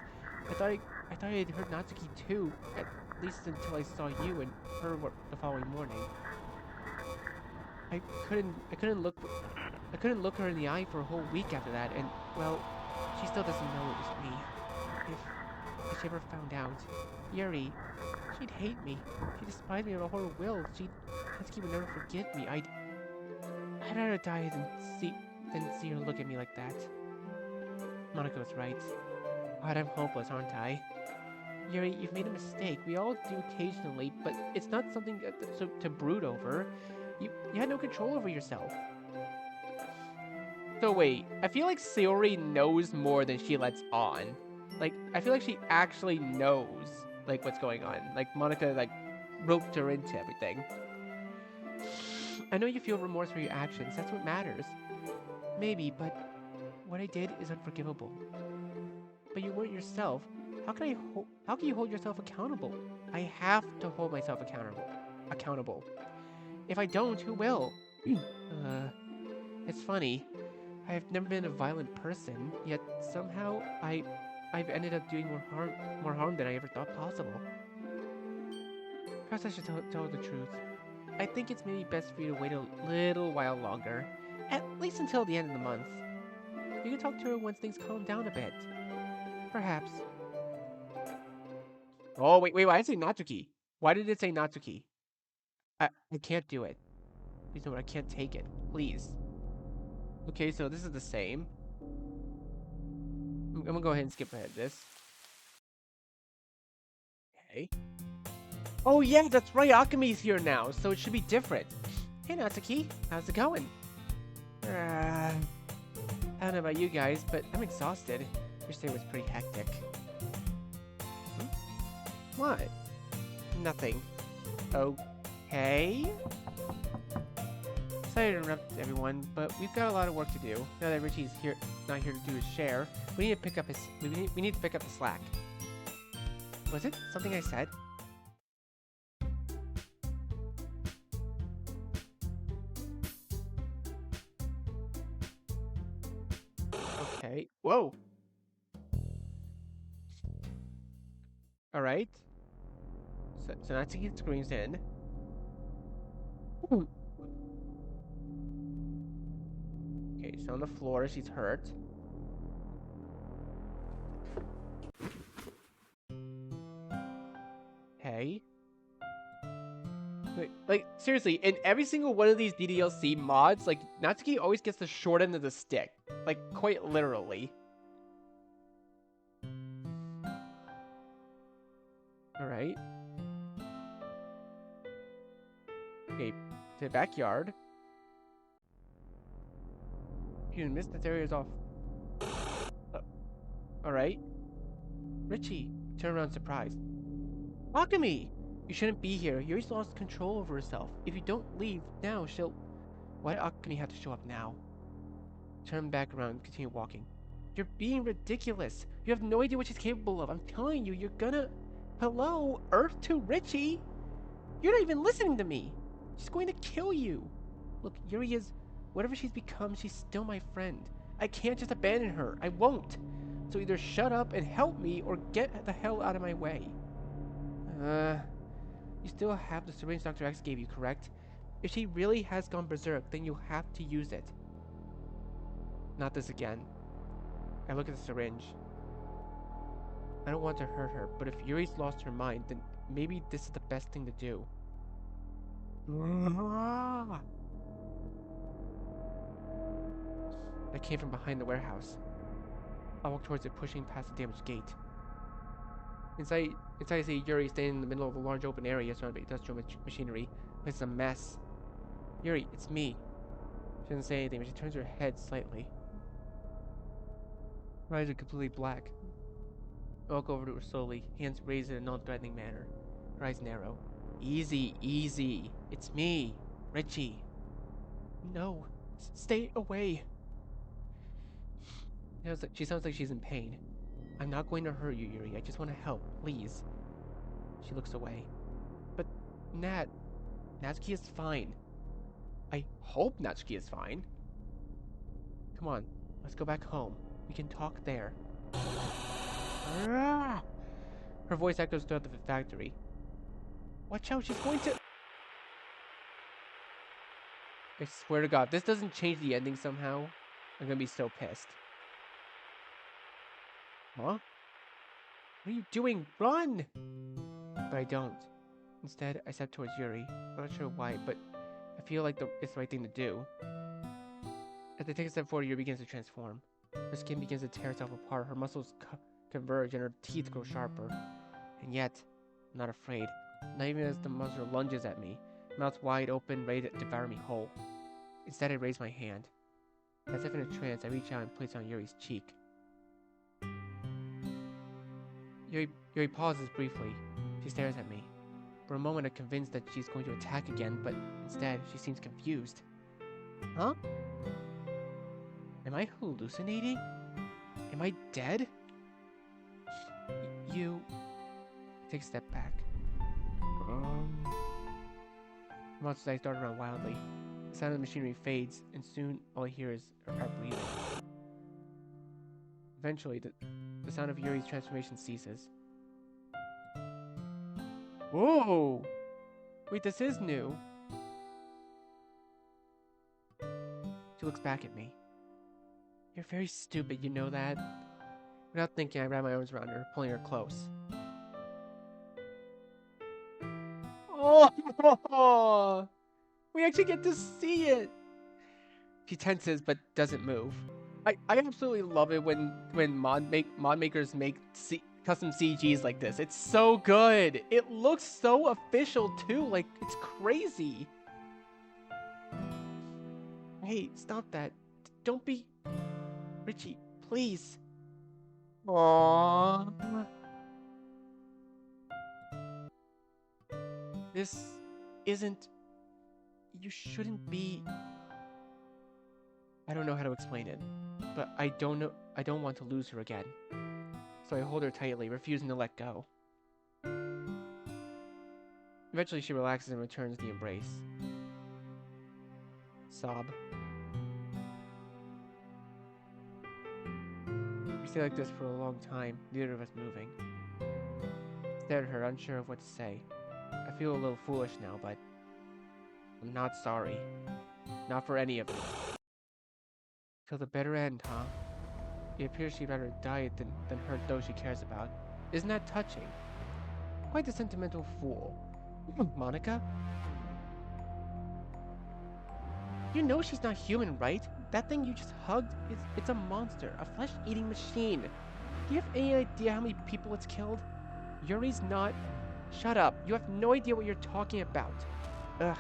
I thought I had heard Natsuki too, at least until I saw you and her the following morning. I couldn't look her in the eye for a whole week after that, and, well, she still doesn't know it was me. If she ever found out, Yuri, she'd hate me. She'd despise me with all her will. Natsuki would never forgive me. I'd rather die than see her look at me like that. Monica was right. God, I'm hopeless, aren't I? Yuri, you've made a mistake. We all do occasionally, but it's not something to brood over. You had no control over yourself. So wait, I feel like Sayori knows more than she lets on. Like, I feel like she actually knows, like, what's going on. Like, Monica, like, roped her into everything. I know you feel remorse for your actions. That's what matters. Maybe, but what I did is unforgivable. But you weren't yourself. How can you hold yourself accountable? I have to hold myself accountable. If I don't, who will? It's funny. I've never been a violent person, yet somehow I've ended up doing more harm than I ever thought possible. Perhaps I should tell the truth. I think it's maybe best for you to wait a little while longer, at least until the end of the month. You can talk to her once things calm down a bit. Perhaps. Oh, wait, why did it say Natsuki? Why did it say Natsuki? I can't do it. Please no, I can't take it. Please. Okay, so this is the same. I'm gonna go ahead and skip ahead this. Okay. Oh yeah, that's right, Akami's here now, so it should be different. Hey Natsuki, how's it going? I don't know about you guys, but I'm exhausted. Yesterday was pretty hectic. What? Nothing. Okay? Sorry to interrupt everyone, but we've got a lot of work to do. Now that Richie's not here to do his share, we need to pick up the slack. Was it something I said? Okay. Whoa. All right. So Natsuki screams in. Okay, so on the floor, she's hurt. Okay. Wait, like, seriously, in every single one of these DDLC mods, like, Natsuki always gets the short end of the stick. Like, quite literally. Alright. Okay, to the backyard. You missed this area is off. Alright. Richie, turn around surprised. Akami! You shouldn't be here. Yuri's lost control over herself. If you don't leave now, she'll... Why did Akami have to show up now? Turn back around and continue walking. You're being ridiculous. You have no idea what she's capable of. I'm telling you, you're gonna... Hello? Earth to Richie? You're not even listening to me. She's going to kill you. Look, Yuri is... Whatever she's become, she's still my friend. I can't just abandon her. I won't. So either shut up and help me or get the hell out of my way. You still have the syringe Dr. X gave you, correct? If she really has gone berserk, then you have to use it. Not this again. I look at the syringe. I don't want to hurt her, but if Yuri's lost her mind, then maybe this is the best thing to do. I came from behind the warehouse. I walked towards it, pushing past the damaged gate. Inside I see Yuri standing in the middle of a large open area surrounded by industrial machinery. It's a mess. Yuri, it's me. She doesn't say anything, but she turns her head slightly. Her eyes are completely black. I walk over to her slowly, hands raised in a non-threatening manner. Her eyes narrow. Easy, easy. It's me, Richie. No, stay away. She sounds like she's in pain. I'm not going to hurt you, Yuri. I just want to help, please. She looks away. But Natsuki is fine. I hope Natsuki is fine. Come on, let's go back home. We can talk there. Ah! Her voice echoes throughout the factory. Watch out, she's going to... I swear to God, this doesn't change the ending somehow. I'm gonna be so pissed. Huh? What are you doing? Run! But I don't. Instead, I step towards Yuri. I'm not sure why, but I feel like it's the right thing to do. As I take a step forward, Yuri begins to transform. Her skin begins to tear itself apart, her muscles converge, and her teeth grow sharper. And yet, I'm not afraid. Not even as the monster lunges at me, mouth wide open, ready to devour me whole. Instead, I raise my hand. As if in a trance, I reach out and place it on Yuri's cheek. Yuri pauses briefly. She stares at me. For a moment, I'm convinced that she's going to attack again, but instead, she seems confused. Huh? Am I hallucinating? Am I dead? You... Take a step back. The monster's eyes dart around wildly. The sound of the machinery fades, and soon all I hear is her breathing. Eventually, the sound of Yuri's transformation ceases. Whoa! Wait, this is new. She looks back at me. You're very stupid, you know that? Without thinking, I wrap my arms around her, pulling her close. Oh! We actually get to see it! She tenses but doesn't move. I absolutely love it when mod makers make custom CGs like this. It's so good. It looks so official too. Like, it's crazy. Hey, stop that. Don't be... Richie, please. Aww. This isn't... You shouldn't be... I don't know how to explain it, but I don't want to lose her again. So I hold her tightly, refusing to let go. Eventually she relaxes and returns the embrace. Sob. We stay like this for a long time, neither of us moving. I stare at her, unsure of what to say. I feel a little foolish now, but I'm not sorry. Not for any of it. Till the bitter end, huh? It appears she'd rather die than hurt those she cares about. Isn't that touching? Quite the sentimental fool. Monica? You know she's not human, right? That thing you just hugged, it's a monster, a flesh-eating machine. Do you have any idea how many people it's killed? Yuri's not... Shut up. You have no idea what you're talking about. Ugh.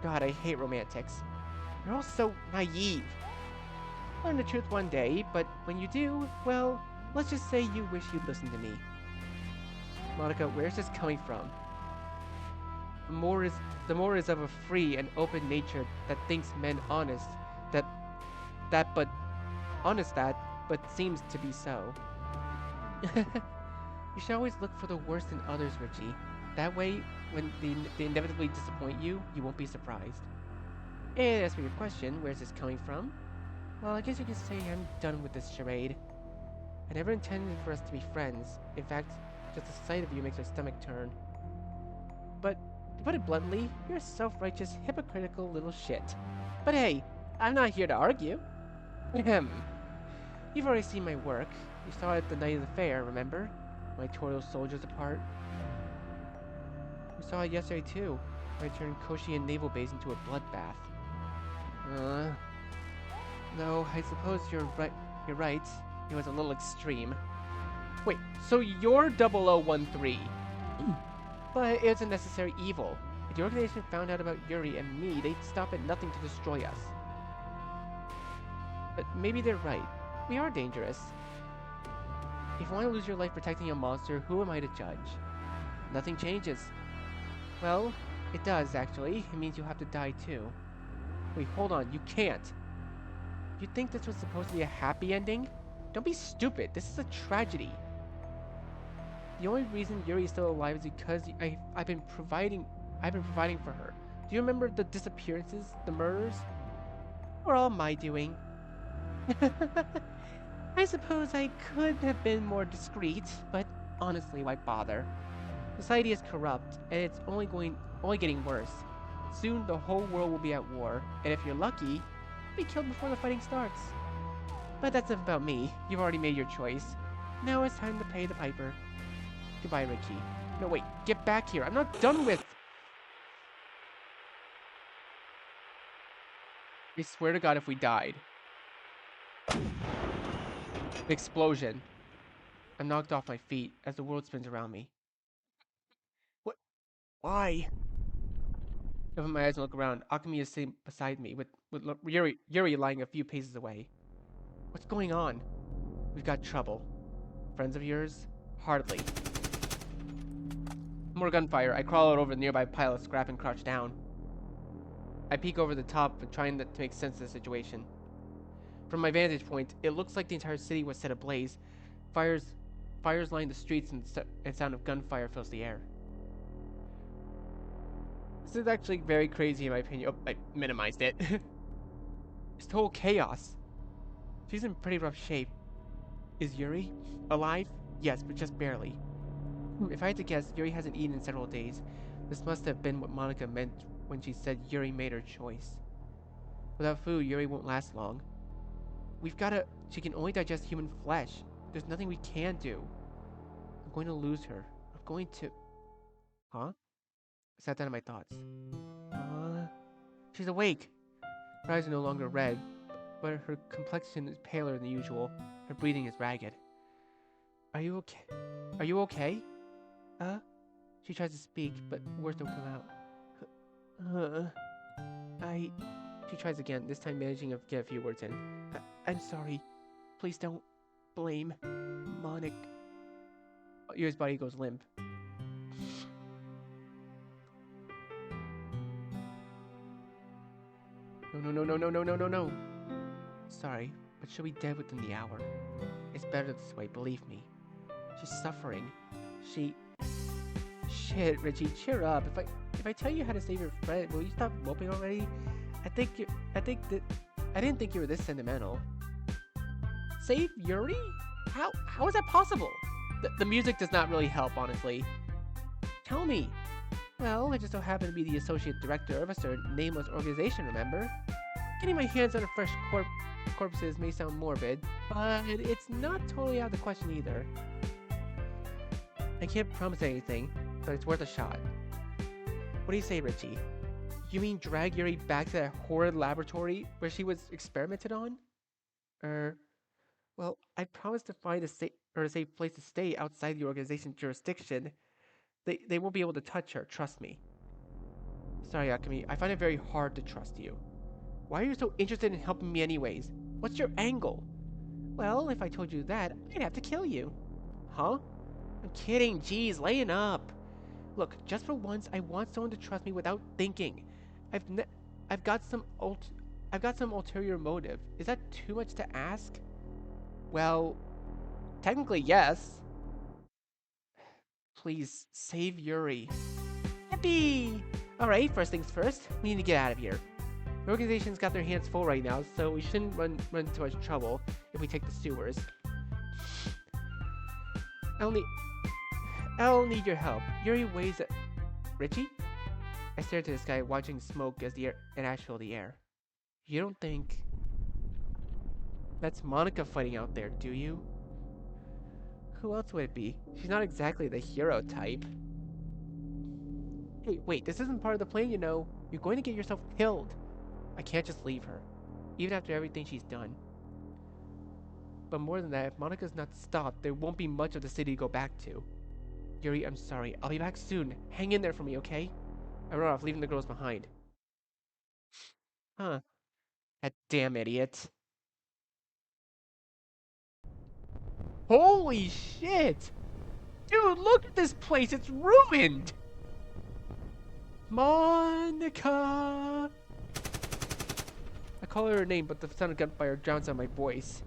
God, I hate romantics. You're all so naive. Learn the truth one day, but when you do, well, let's just say you wish you'd listened to me. Monica, where's this coming from? The more is of a free and open nature that thinks men honest, but seems to be so. You should always look for the worst in others, Richie. That way, when they inevitably disappoint you, you won't be surprised. And as for your question, where's this coming from? Well, I guess you could say I'm done with this charade. I never intended for us to be friends. In fact, just the sight of you makes my stomach turn. But, to put it bluntly, you're a self-righteous, hypocritical little shit. But hey, I'm not here to argue. Ahem. You've already seen my work. You saw it the night of the fair, remember? When I tore those soldiers apart. You saw it yesterday too, when I turned Koshi and Naval Base into a bloodbath. No, I suppose you're right. You're right. It was a little extreme. Wait, so you're 0013? But it's a necessary evil. If the organization found out about Yuri and me, they'd stop at nothing to destroy us. But maybe they're right. We are dangerous. If you want to lose your life protecting a monster, who am I to judge? Nothing changes. Well, it does, actually. It means you'll have to die too. Wait, hold on. You can't. You think this was supposed to be a happy ending? Don't be stupid. This is a tragedy. The only reason Yuri is still alive is because I've been providing for her. Do you remember the disappearances, the murders? Or all my doing? I suppose I could have been more discreet, but honestly, why bother? Society is corrupt, and it's only getting worse. Soon the whole world will be at war, and if you're lucky, you'll be killed before the fighting starts. But that's enough about me. You've already made your choice. Now it's time to pay the piper. Goodbye, Ricky. No, wait, get back here. I'm not done with. I swear to God, if we died. An explosion. I'm knocked off my feet as the world spins around me. What? Why? I open my eyes and look around. Akemi is sitting beside me, with Yuri lying a few paces away. What's going on? We've got trouble. Friends of yours? Hardly. More gunfire. I crawl out over the nearby pile of scrap and crouch down. I peek over the top, trying to make sense of the situation. From my vantage point, it looks like the entire city was set ablaze. Fires line the streets, and sound of gunfire fills the air. This is actually very crazy in my opinion. Oh, I minimized it. It's total chaos. She's in pretty rough shape. Is Yuri alive? Yes, but just barely. If I had to guess, Yuri hasn't eaten in several days. This must have been what Monica meant when she said Yuri made her choice. Without food, Yuri won't last long. She can only digest human flesh. There's nothing we can do. I'm going to lose her. I'm going to... Huh? I sat down in my thoughts. She's awake. Her eyes are no longer red, but her complexion is paler than usual. Her breathing is ragged. Are you okay? Are you okay? She tries to speak, but words don't come out. She tries again, this time managing to get a few words in. I'm sorry. Please don't blame Monica. Yuri's body goes limp. No. Sorry, but she'll be dead within the hour. It's better this way, believe me. She's suffering. Shit, Richie, cheer up. If I tell you how to save your friend, will you stop moping already? I didn't think you were this sentimental. Save Yuri? How is that possible? The music does not really help, honestly. Tell me. Well, I just so happen to be the associate director of a certain nameless organization, remember? Getting my hands on a fresh corpses may sound morbid, but it's not totally out of the question either. I can't promise anything, but it's worth a shot. What do you say, Richie? You mean drag Yuri back to that horrid laboratory where she was experimented on? Well, I promised to find a safe place to stay outside the organization's jurisdiction. They won't be able to touch her, trust me. Sorry, Akemi, I find it very hard to trust you. Why are you so interested in helping me anyways? What's your angle? Well, if I told you that, I'd have to kill you. Huh? I'm kidding, jeez, lighten up. Look, just for once, I want someone to trust me without thinking. I've got some ulterior motive. Is that too much to ask? Well, technically yes. Please, save Yuri. Yippee! Alright, first things first, we need to get out of here. The organization's got their hands full right now, so we shouldn't run into much trouble if we take the sewers. I'll need your help. Yuri weighs at... Richie? I stare to the sky, watching smoke as the ash fill the air. You don't think... That's Monica fighting out there, do you? Who else would it be? She's not exactly the hero type. Hey, wait, this isn't part of the plan, you know. You're going to get yourself killed. I can't just leave her, even after everything she's done. But more than that, if Monica's not stopped, there won't be much of the city to go back to. Yuri, I'm sorry. I'll be back soon. Hang in there for me, okay? I run off, leaving the girls behind. Huh. That damn idiot. Holy shit! Dude, look at this place! It's ruined! Monica! I call her name, but the sound of gunfire drowns out my voice.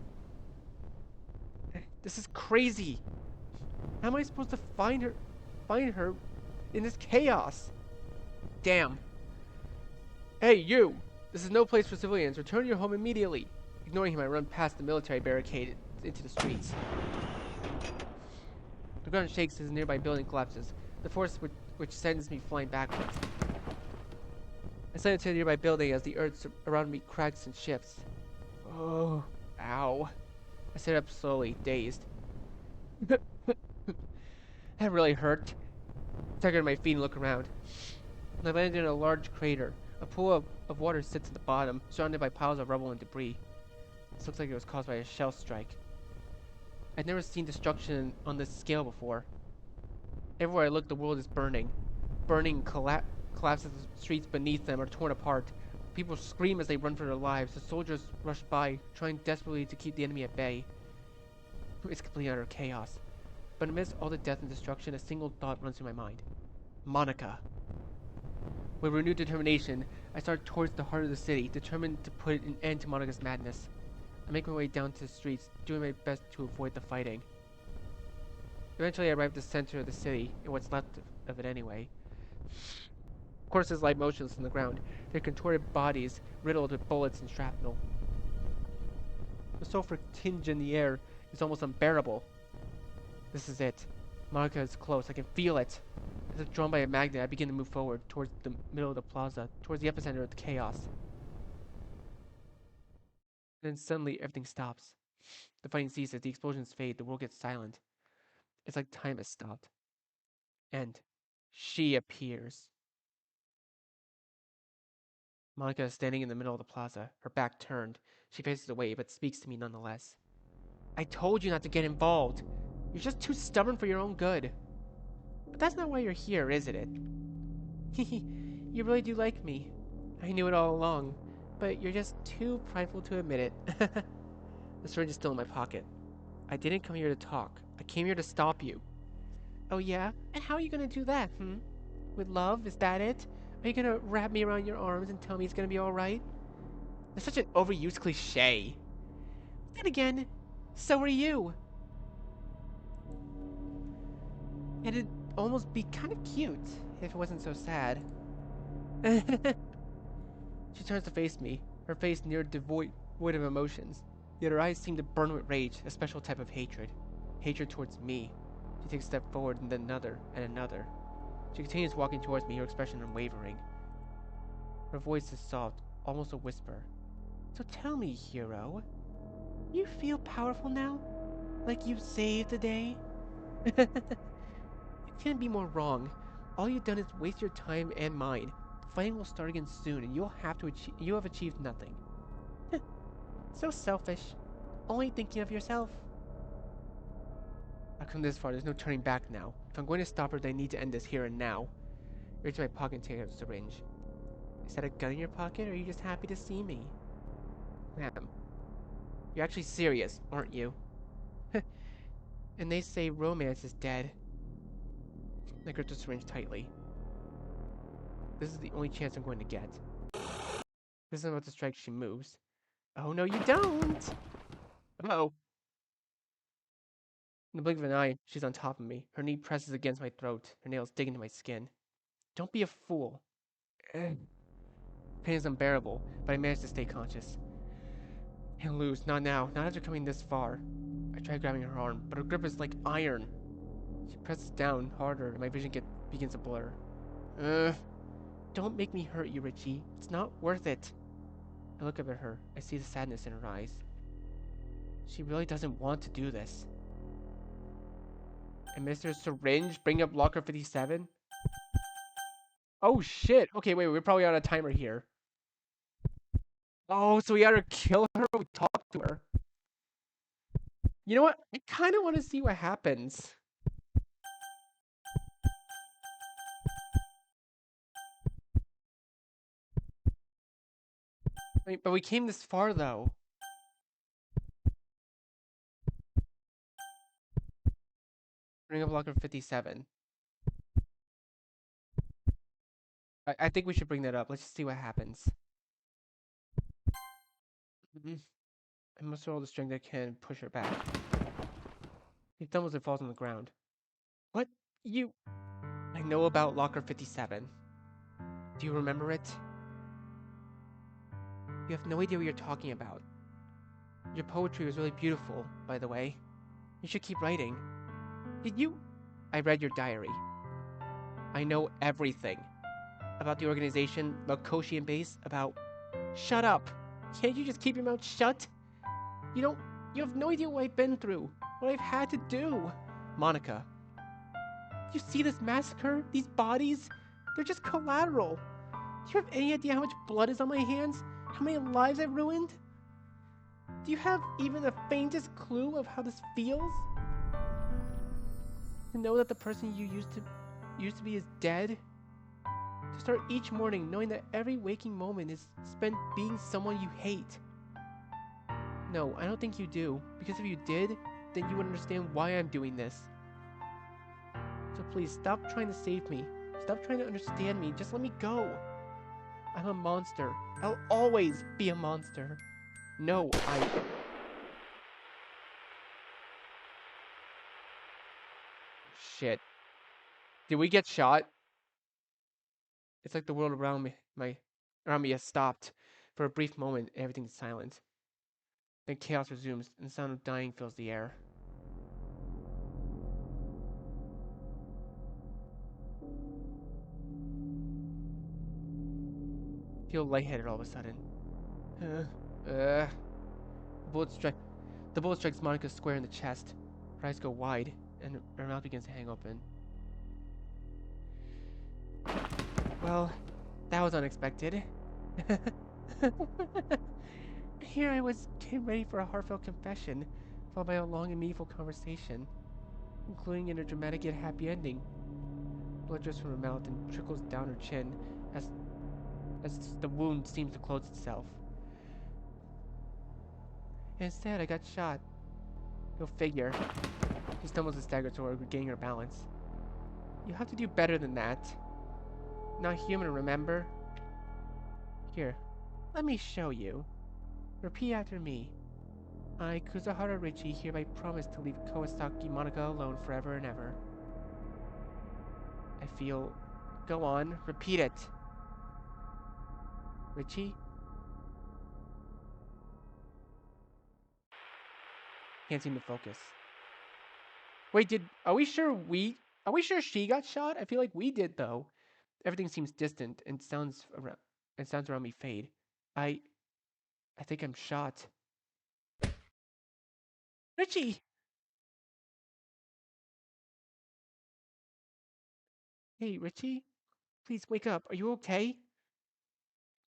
This is crazy. How am I supposed to find her? Find her in this chaos? Damn. Hey, you! This is no place for civilians. Return to your home immediately. Ignoring him, I run past the military barricade into the streets. The ground shakes as a nearby building collapses, the force which sends me flying backwards. I slide into a nearby building as the earth around me cracks and shifts. Oh, ow. I sit up slowly, dazed. That really hurt. I stagger to my feet and look around. I landed in a large crater. A pool of water sits at the bottom, surrounded by piles of rubble and debris. This looks like it was caused by a shell strike. I'd never seen destruction on this scale before. Everywhere I look, the world is burning. Burning collapses, the streets beneath them are torn apart. People scream as they run for their lives. The soldiers rush by, trying desperately to keep the enemy at bay. It's complete utter chaos. But amidst all the death and destruction, a single thought runs through my mind. Monica. With renewed determination, I start towards the heart of the city, determined to put an end to Monica's madness. I make my way down to the streets, doing my best to avoid the fighting. Eventually, I arrive at the center of the city, and what's left of it anyway. Corpses lie motionless on the ground, their contorted bodies riddled with bullets and shrapnel. The sulfur tinge in the air is almost unbearable. This is it. Monica is close. I can feel it. As if drawn by a magnet, I begin to move forward towards the middle of the plaza, towards the epicenter of the chaos. Then suddenly, everything stops. The fighting ceases, the explosions fade, the world gets silent. It's like time has stopped. And she appears. Monica is standing in the middle of the plaza, her back turned. She faces away, but speaks to me nonetheless. I told you not to get involved. You're just too stubborn for your own good. But that's not why you're here, isn't it? You really do like me. I knew it all along, but you're just too prideful to admit it. The syringe is still in my pocket. I didn't come here to talk. I came here to stop you. Oh yeah? And how are you gonna do that, With love? Is that it? Are you gonna wrap me around your arms and tell me it's gonna be alright? That's such an overused cliche. Then again, so are you. And it'd almost be kind of cute if it wasn't so sad. She turns to face me, her face near devoid of emotions, yet her eyes seem to burn with rage, a special type of hatred. Hatred towards me. She takes a step forward and then another and another. She continues walking towards me, her expression unwavering. Her voice is soft, almost a whisper. So tell me, hero, you feel powerful now? Like you've saved the day? You can't be more wrong. All you've done is waste your time and mine. The fighting will start again soon, and you have achieved nothing. So selfish. Only thinking of yourself. I've come this far, there's no turning back now. If I'm going to stop her, then I need to end this here and now. I reach my pocket and take out a syringe. Is that a gun in your pocket, or are you just happy to see me? Ma'am, you're actually serious, aren't you? And they say romance is dead. I grip the syringe tightly. This is the only chance I'm going to get. This is about to strike, she moves. Oh no, you don't! Uh-oh. In the blink of an eye, she's on top of me. Her knee presses against my throat, her nails dig into my skin. Don't be a fool. Pain is unbearable, but I manage to stay conscious. I'll lose, not now, not after coming this far. I try grabbing her arm, but her grip is like iron. She presses down harder, and my vision begins to blur. Don't make me hurt you, Richie. It's not worth it. I look up at her. I see the sadness in her eyes. She really doesn't want to do this. And Mr. Syringe, bring up locker 57? Oh shit! Okay, wait, we're probably on a timer here. Oh, so we either kill her or we talk to her. You know what? I kind of want to see what happens. Wait, but we came this far, though. Bring up locker 57. I think we should bring that up. Let's just see what happens. I muster all the strength I can, push her back. He stumbles and falls on the ground. What? You... I know about Locker 57. Do you remember it? You have no idea what you're talking about. Your poetry was really beautiful, by the way. You should keep writing. Did you? I read your diary. I know everything. About the organization, about Koshi and Base, about... Shut up! Can't you just keep your mouth shut? You don't... You have no idea what I've been through. What I've had to do. Monica. You see this massacre? These bodies? They're just collateral. Do you have any idea how much blood is on my hands? How many lives I've ruined? Do you have even the faintest clue of how this feels? To know that the person you used to be is dead? To start each morning knowing that every waking moment is spent being someone you hate? No, I don't think you do, because if you did, then you would understand why I'm doing this. So please, stop trying to save me. Stop trying to understand me. Just let me go. I'm a monster. I'll always be a monster. No, Shit. Did we get shot? It's like the world around me has stopped. For a brief moment, everything's silent. Then chaos resumes, and the sound of dying fills the air. I feel lightheaded all of a sudden. The bullet strike. The bullet strikes Monica square in the chest. Her eyes go wide, and her mouth begins to hang open. Well, that was unexpected. Here I was getting ready for a heartfelt confession, followed by a long and meaningful conversation, including in a dramatic yet happy ending. Blood drips from her mouth and trickles down her chin as the wound seems to close itself. Instead, I got shot. Go figure. She stumbles and staggers toward regaining her balance. You have to do better than that. Not human, remember? Here, let me show you. Repeat after me. I, Kuzuhara Richie, hereby promise to leave Kawasaki Monica alone forever and ever. I feel... Go on, repeat it. Richie? Can't seem to focus. Wait, are we sure she got shot? I feel like we did, though. Everything seems distant and sounds around me fade. I think I'm shot. Richie! Hey, Richie? Please wake up. Are you okay?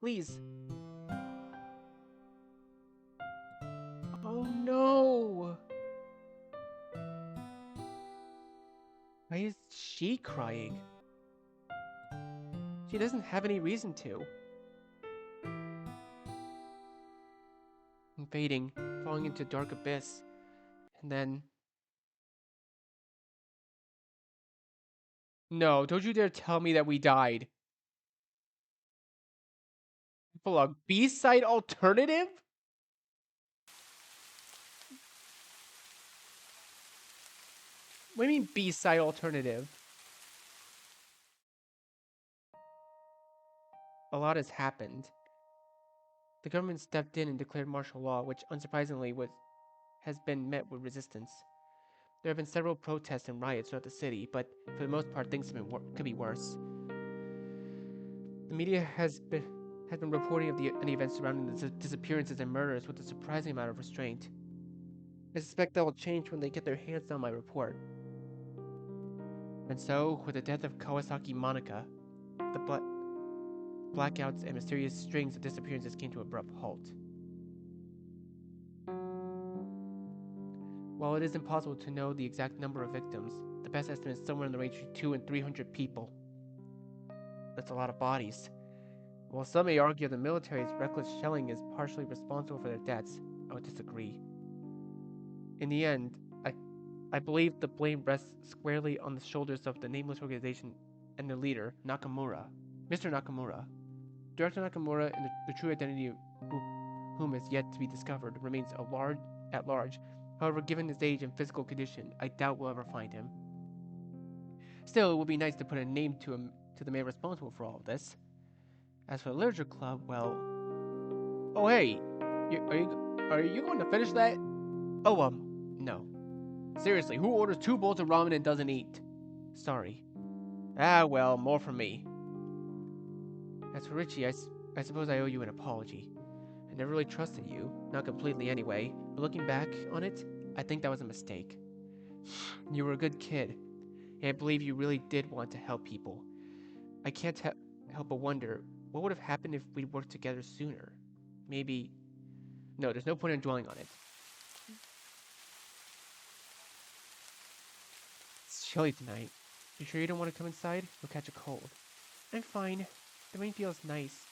Please. Oh no! Why is she crying? She doesn't have any reason to. I'm fading, falling into a dark abyss. And then... No, don't you dare tell me that we died. Epilogue. B-side alternative? What do you mean B-side alternative? A lot has happened. The government stepped in and declared martial law, which unsurprisingly has been met with resistance. There have been several protests and riots throughout the city, but for the most part, things could be worse. The media has been reporting of any events surrounding the disappearances and murders with a surprising amount of restraint. I suspect that will change when they get their hands on my report. And so, with the death of Kawasaki Monica, the blackouts and mysterious strings of disappearances came to an abrupt halt. While it is impossible to know the exact number of victims, the best estimate is somewhere in the range of 200 and 300 people. That's a lot of bodies. While some may argue the military's reckless shelling is partially responsible for their deaths, I would disagree. In the end, I believe the blame rests squarely on the shoulders of the nameless organization and their leader, Nakamura. Mr. Nakamura. Director Nakamura and the true identity of whom is yet to be discovered remains at large, However, given his age and physical condition, I doubt we'll ever find him. Still, it would be nice to put a name to the man responsible for all of this. As for the literature club, well, oh hey, are you going to finish that? Oh no. Seriously, who orders 2 bowls of ramen and doesn't eat? Sorry. Ah well, more from me. As for Richie, I suppose I owe you an apology. I never really trusted you, not completely anyway, but looking back on it, I think that was a mistake. You were a good kid, and I believe you really did want to help people. I can't help but wonder, what would have happened if we'd worked together sooner? Maybe... No, there's no point in dwelling on it. It's chilly tonight. You sure you don't want to come inside? You'll catch a cold. I'm fine. The rain feels nice.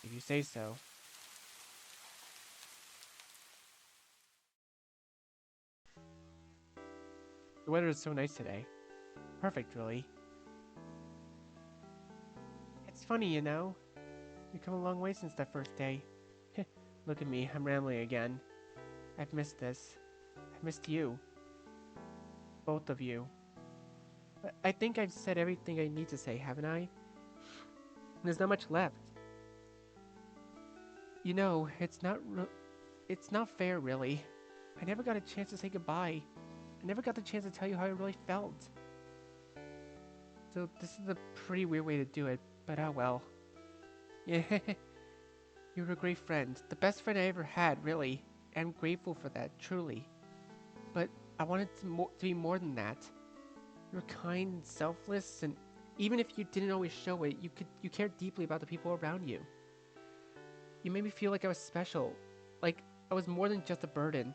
If you say so. The weather is so nice today. Perfect, really. It's funny, you know. You've come a long way since that first day. Look at me, I'm rambling again. I've missed this. I've missed you. Both of you. But I think I've said everything I need to say, haven't I? There's not much left. You know, it's not fair, really. I never got a chance to say goodbye. I never got the chance to tell you how I really felt. So this is a pretty weird way to do it, but oh well. Yeah, you were a great friend. The best friend I ever had, really. I'm grateful for that, truly. But I wanted to be more than that. You were kind and selfless, and even if you didn't always show it, you cared deeply about the people around you. You made me feel like I was special, like I was more than just a burden.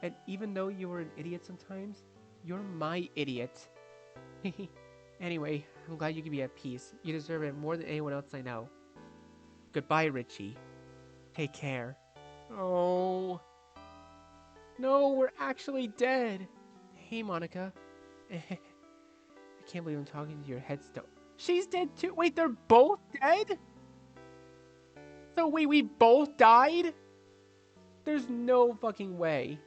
And even though you were an idiot sometimes, you're my idiot. Anyway, I'm glad you can be at peace. You deserve it more than anyone else I know. Goodbye, Richie. Take care. Oh. No, we're actually dead. Hey, Monica. I can't believe I'm talking to your headstone. She's dead too. Wait, they're both dead? So wait, we both died? There's no fucking way.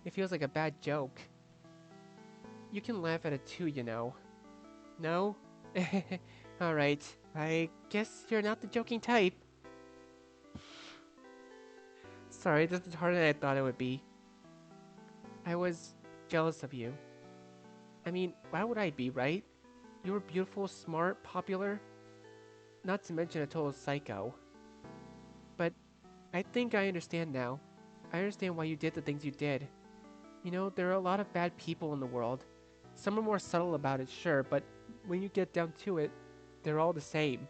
It feels like a bad joke. You can laugh at it too, you know. No? Alright, I guess you're not the joking type. Sorry, this is harder than I thought it would be. I was jealous of you. I mean, why would I be, right? You were beautiful, smart, popular. Not to mention a total psycho. But I think I understand now. I understand why you did the things you did. You know, there are a lot of bad people in the world. Some are more subtle about it, sure, but when you get down to it, they're all the same.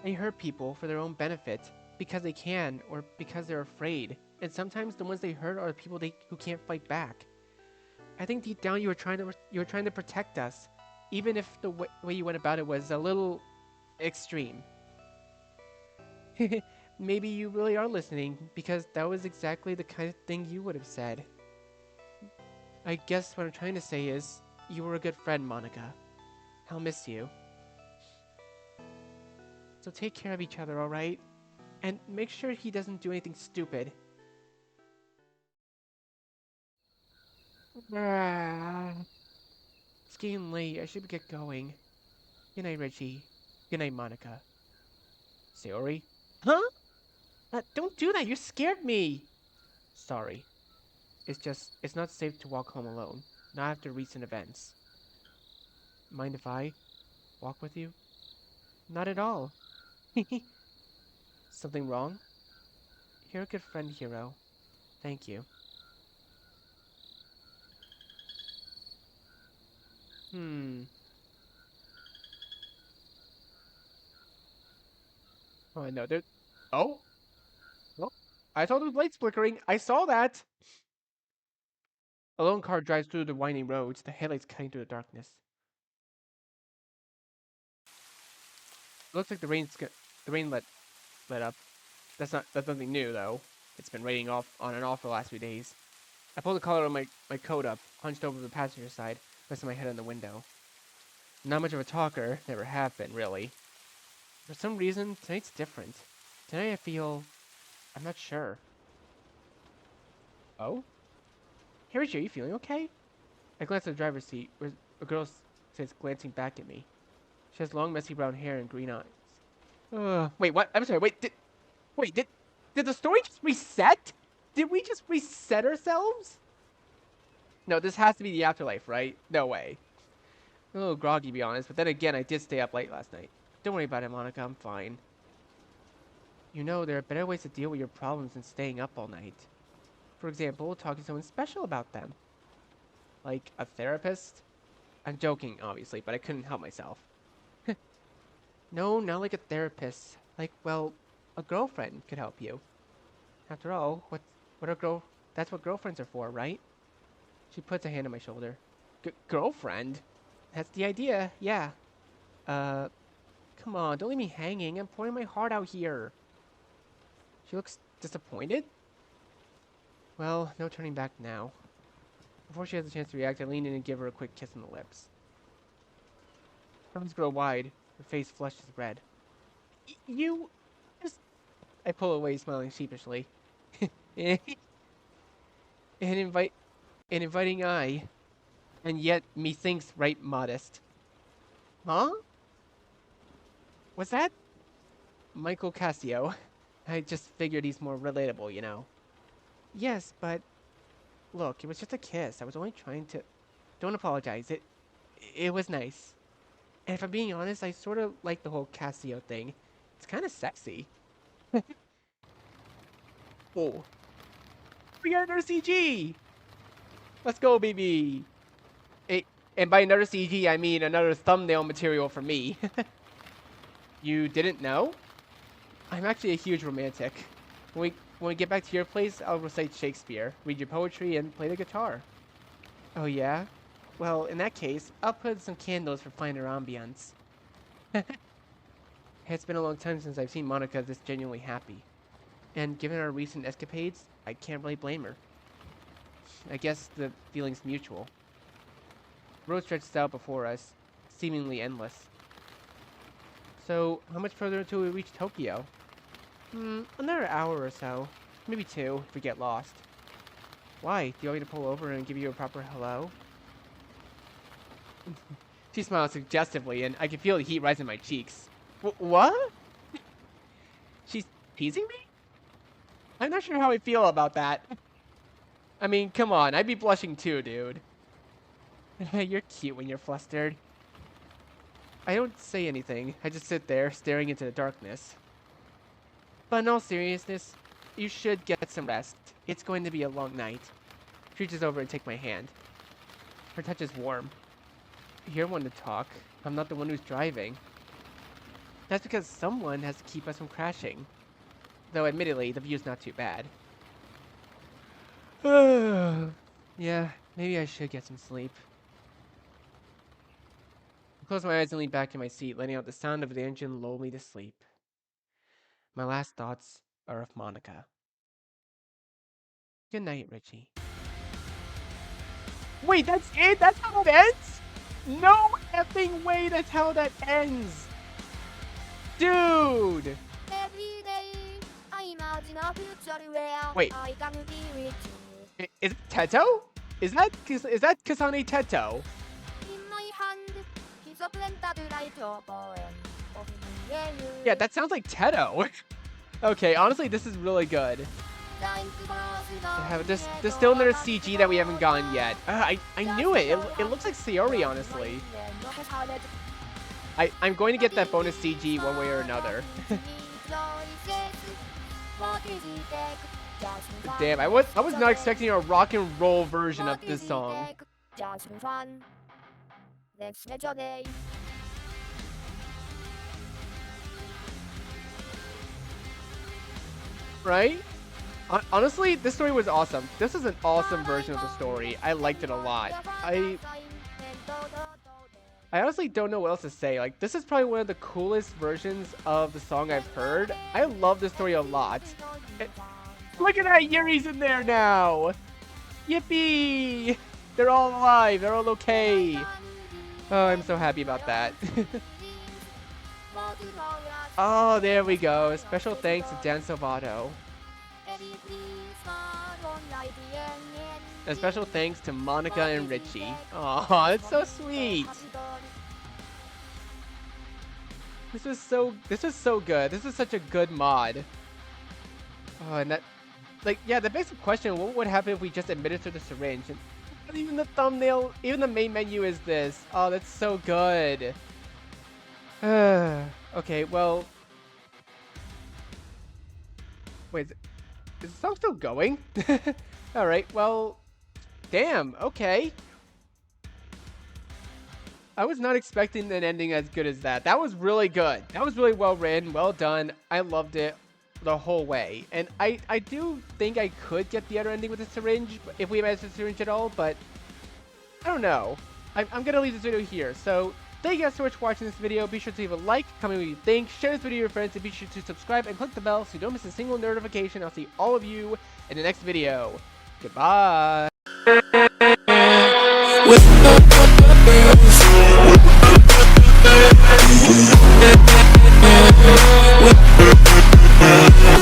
They hurt people for their own benefit, because they can, or because they're afraid. And sometimes the ones they hurt are the people who can't fight back. I think deep down you were trying to protect us, even if the way you went about it was a little extreme. Maybe you really are listening, because that was exactly the kind of thing you would have said. I guess what I'm trying to say is, you were a good friend, Monica. I'll miss you. So take care of each other, alright? And make sure he doesn't do anything stupid. It's getting late, I should get going. Good night, Richie. Good night, Monica. Sayori? Huh? Don't do that, you scared me! Sorry. It's not safe to walk home alone. Not after recent events. Mind if I walk with you? Not at all. Something wrong? You're a good friend, Hiro. Thank you. Oh, no, there... Oh? Oh? I saw those lights flickering. I saw that! A lone car drives through the winding roads, the headlights cutting through the darkness. It looks like the rain let up. That's nothing new though. It's been raining off on and off for the last few days. I pulled the collar of my coat up, hunched over the passenger side, resting my head on the window. Not much of a talker, never have been, really. For some reason, tonight's different. Tonight I feel... I'm not sure. Oh? Hey, Richie, are you feeling okay? I glance at the driver's seat, where a girl sits glancing back at me. She has long, messy brown hair and green eyes. Wait, what? I'm sorry, did the story just reset? Did we just reset ourselves? No, this has to be the afterlife, right? No way. I'm a little groggy, to be honest, but then again, I did stay up late last night. Don't worry about it, Monica, I'm fine. You know, there are better ways to deal with your problems than staying up all night. For example, talking to someone special about them. Like a therapist? I'm joking, obviously, but I couldn't help myself. No, not like a therapist. Like, well, a girlfriend could help you. After all, that's what girlfriends are for, right? She puts a hand on my shoulder. Girlfriend? That's the idea, yeah. Come on, don't leave me hanging. I'm pouring my heart out here. She looks disappointed? Well, no turning back now. Before she has a chance to react, I lean in and give her a quick kiss on the lips. Her eyes grow wide. Her face flushes red. You... Just... I pull away, smiling sheepishly. An inviting eye. And yet, methinks right modest. Huh? What's that? Michael Cassio. I just figured he's more relatable, you know. Yes, but... Look, it was just a kiss. I was only trying to... Don't apologize. It was nice. And if I'm being honest, I sort of like the whole Cassio thing. It's kind of sexy. Oh. We got another CG! Let's go, baby! And by another CG, I mean another thumbnail material for me. You didn't know? I'm actually a huge romantic. When we get back to your place, I'll recite Shakespeare, read your poetry, and play the guitar. Oh yeah? Well, in that case, I'll put some candles for finer ambience. It's been a long time since I've seen Monica this genuinely happy. And given our recent escapades, I can't really blame her. I guess the feeling's mutual. The road stretches out before us, seemingly endless. So, how much further until we reach Tokyo? Another hour or so. Maybe 2, if we get lost. Why? Do you want me to pull over and give you a proper hello? She smiles suggestively, and I can feel the heat rise in my cheeks. What? She's teasing me? I'm not sure how I feel about that. I mean, come on, I'd be blushing too, dude. You're cute when you're flustered. I don't say anything. I just sit there, staring into the darkness. But in all seriousness, you should get some rest. It's going to be a long night. She reaches over and takes my hand. Her touch is warm. You're one to talk. I'm not the one who's driving. That's because someone has to keep us from crashing. Though admittedly, the view's not too bad. Yeah, maybe I should get some sleep. I close my eyes and lean back in my seat, letting out the sound of the engine lull me to sleep. My last thoughts are of Monica. Good night, Richie. Wait, that's it? That's how it ends? No effing way that's how that ends! Dude! Wait. Is it Teto? Is that Kasane Teto? Yeah, that sounds like Teto. Okay, honestly, this is really good. There's still another CG that we haven't gotten yet. I knew it. It looks like Sayori, honestly. I'm going to get that bonus CG one way or another. Damn, I was not expecting a rock and roll version of this song. Right? Honestly, this story was awesome. This is an awesome version of the story. I liked it a lot. I honestly don't know what else to say. Like, this is probably one of the coolest versions of the song I've heard. I love this story a lot. Look at that, Yuri's in there now! Yippee! They're all alive, they're all okay. Oh, I'm so happy about that. Oh, there we go. Special thanks to Dan Salvato. A special thanks to Monica and Richie. Oh, it's so sweet. This was so good. This was such a good mod. Oh, and that, like, yeah, the basic question: what would happen if we just administered the syringe? And even the thumbnail, even the main menu is this. Oh, that's so good. Okay, well, wait, is the song still going? All right, well, damn. Okay. I was not expecting an ending as good as that. That was really good. That was really well written, well done. I loved it the whole way. And I do think I could get the other ending with the syringe if we managed the syringe at all, but I don't know. I'm going to leave this video here. So thank you guys so much for watching this video. Be sure to leave a like, comment what you think, share this video with your friends, and be sure to subscribe and click the bell so you don't miss a single notification. I'll see all of you in the next video. Goodbye.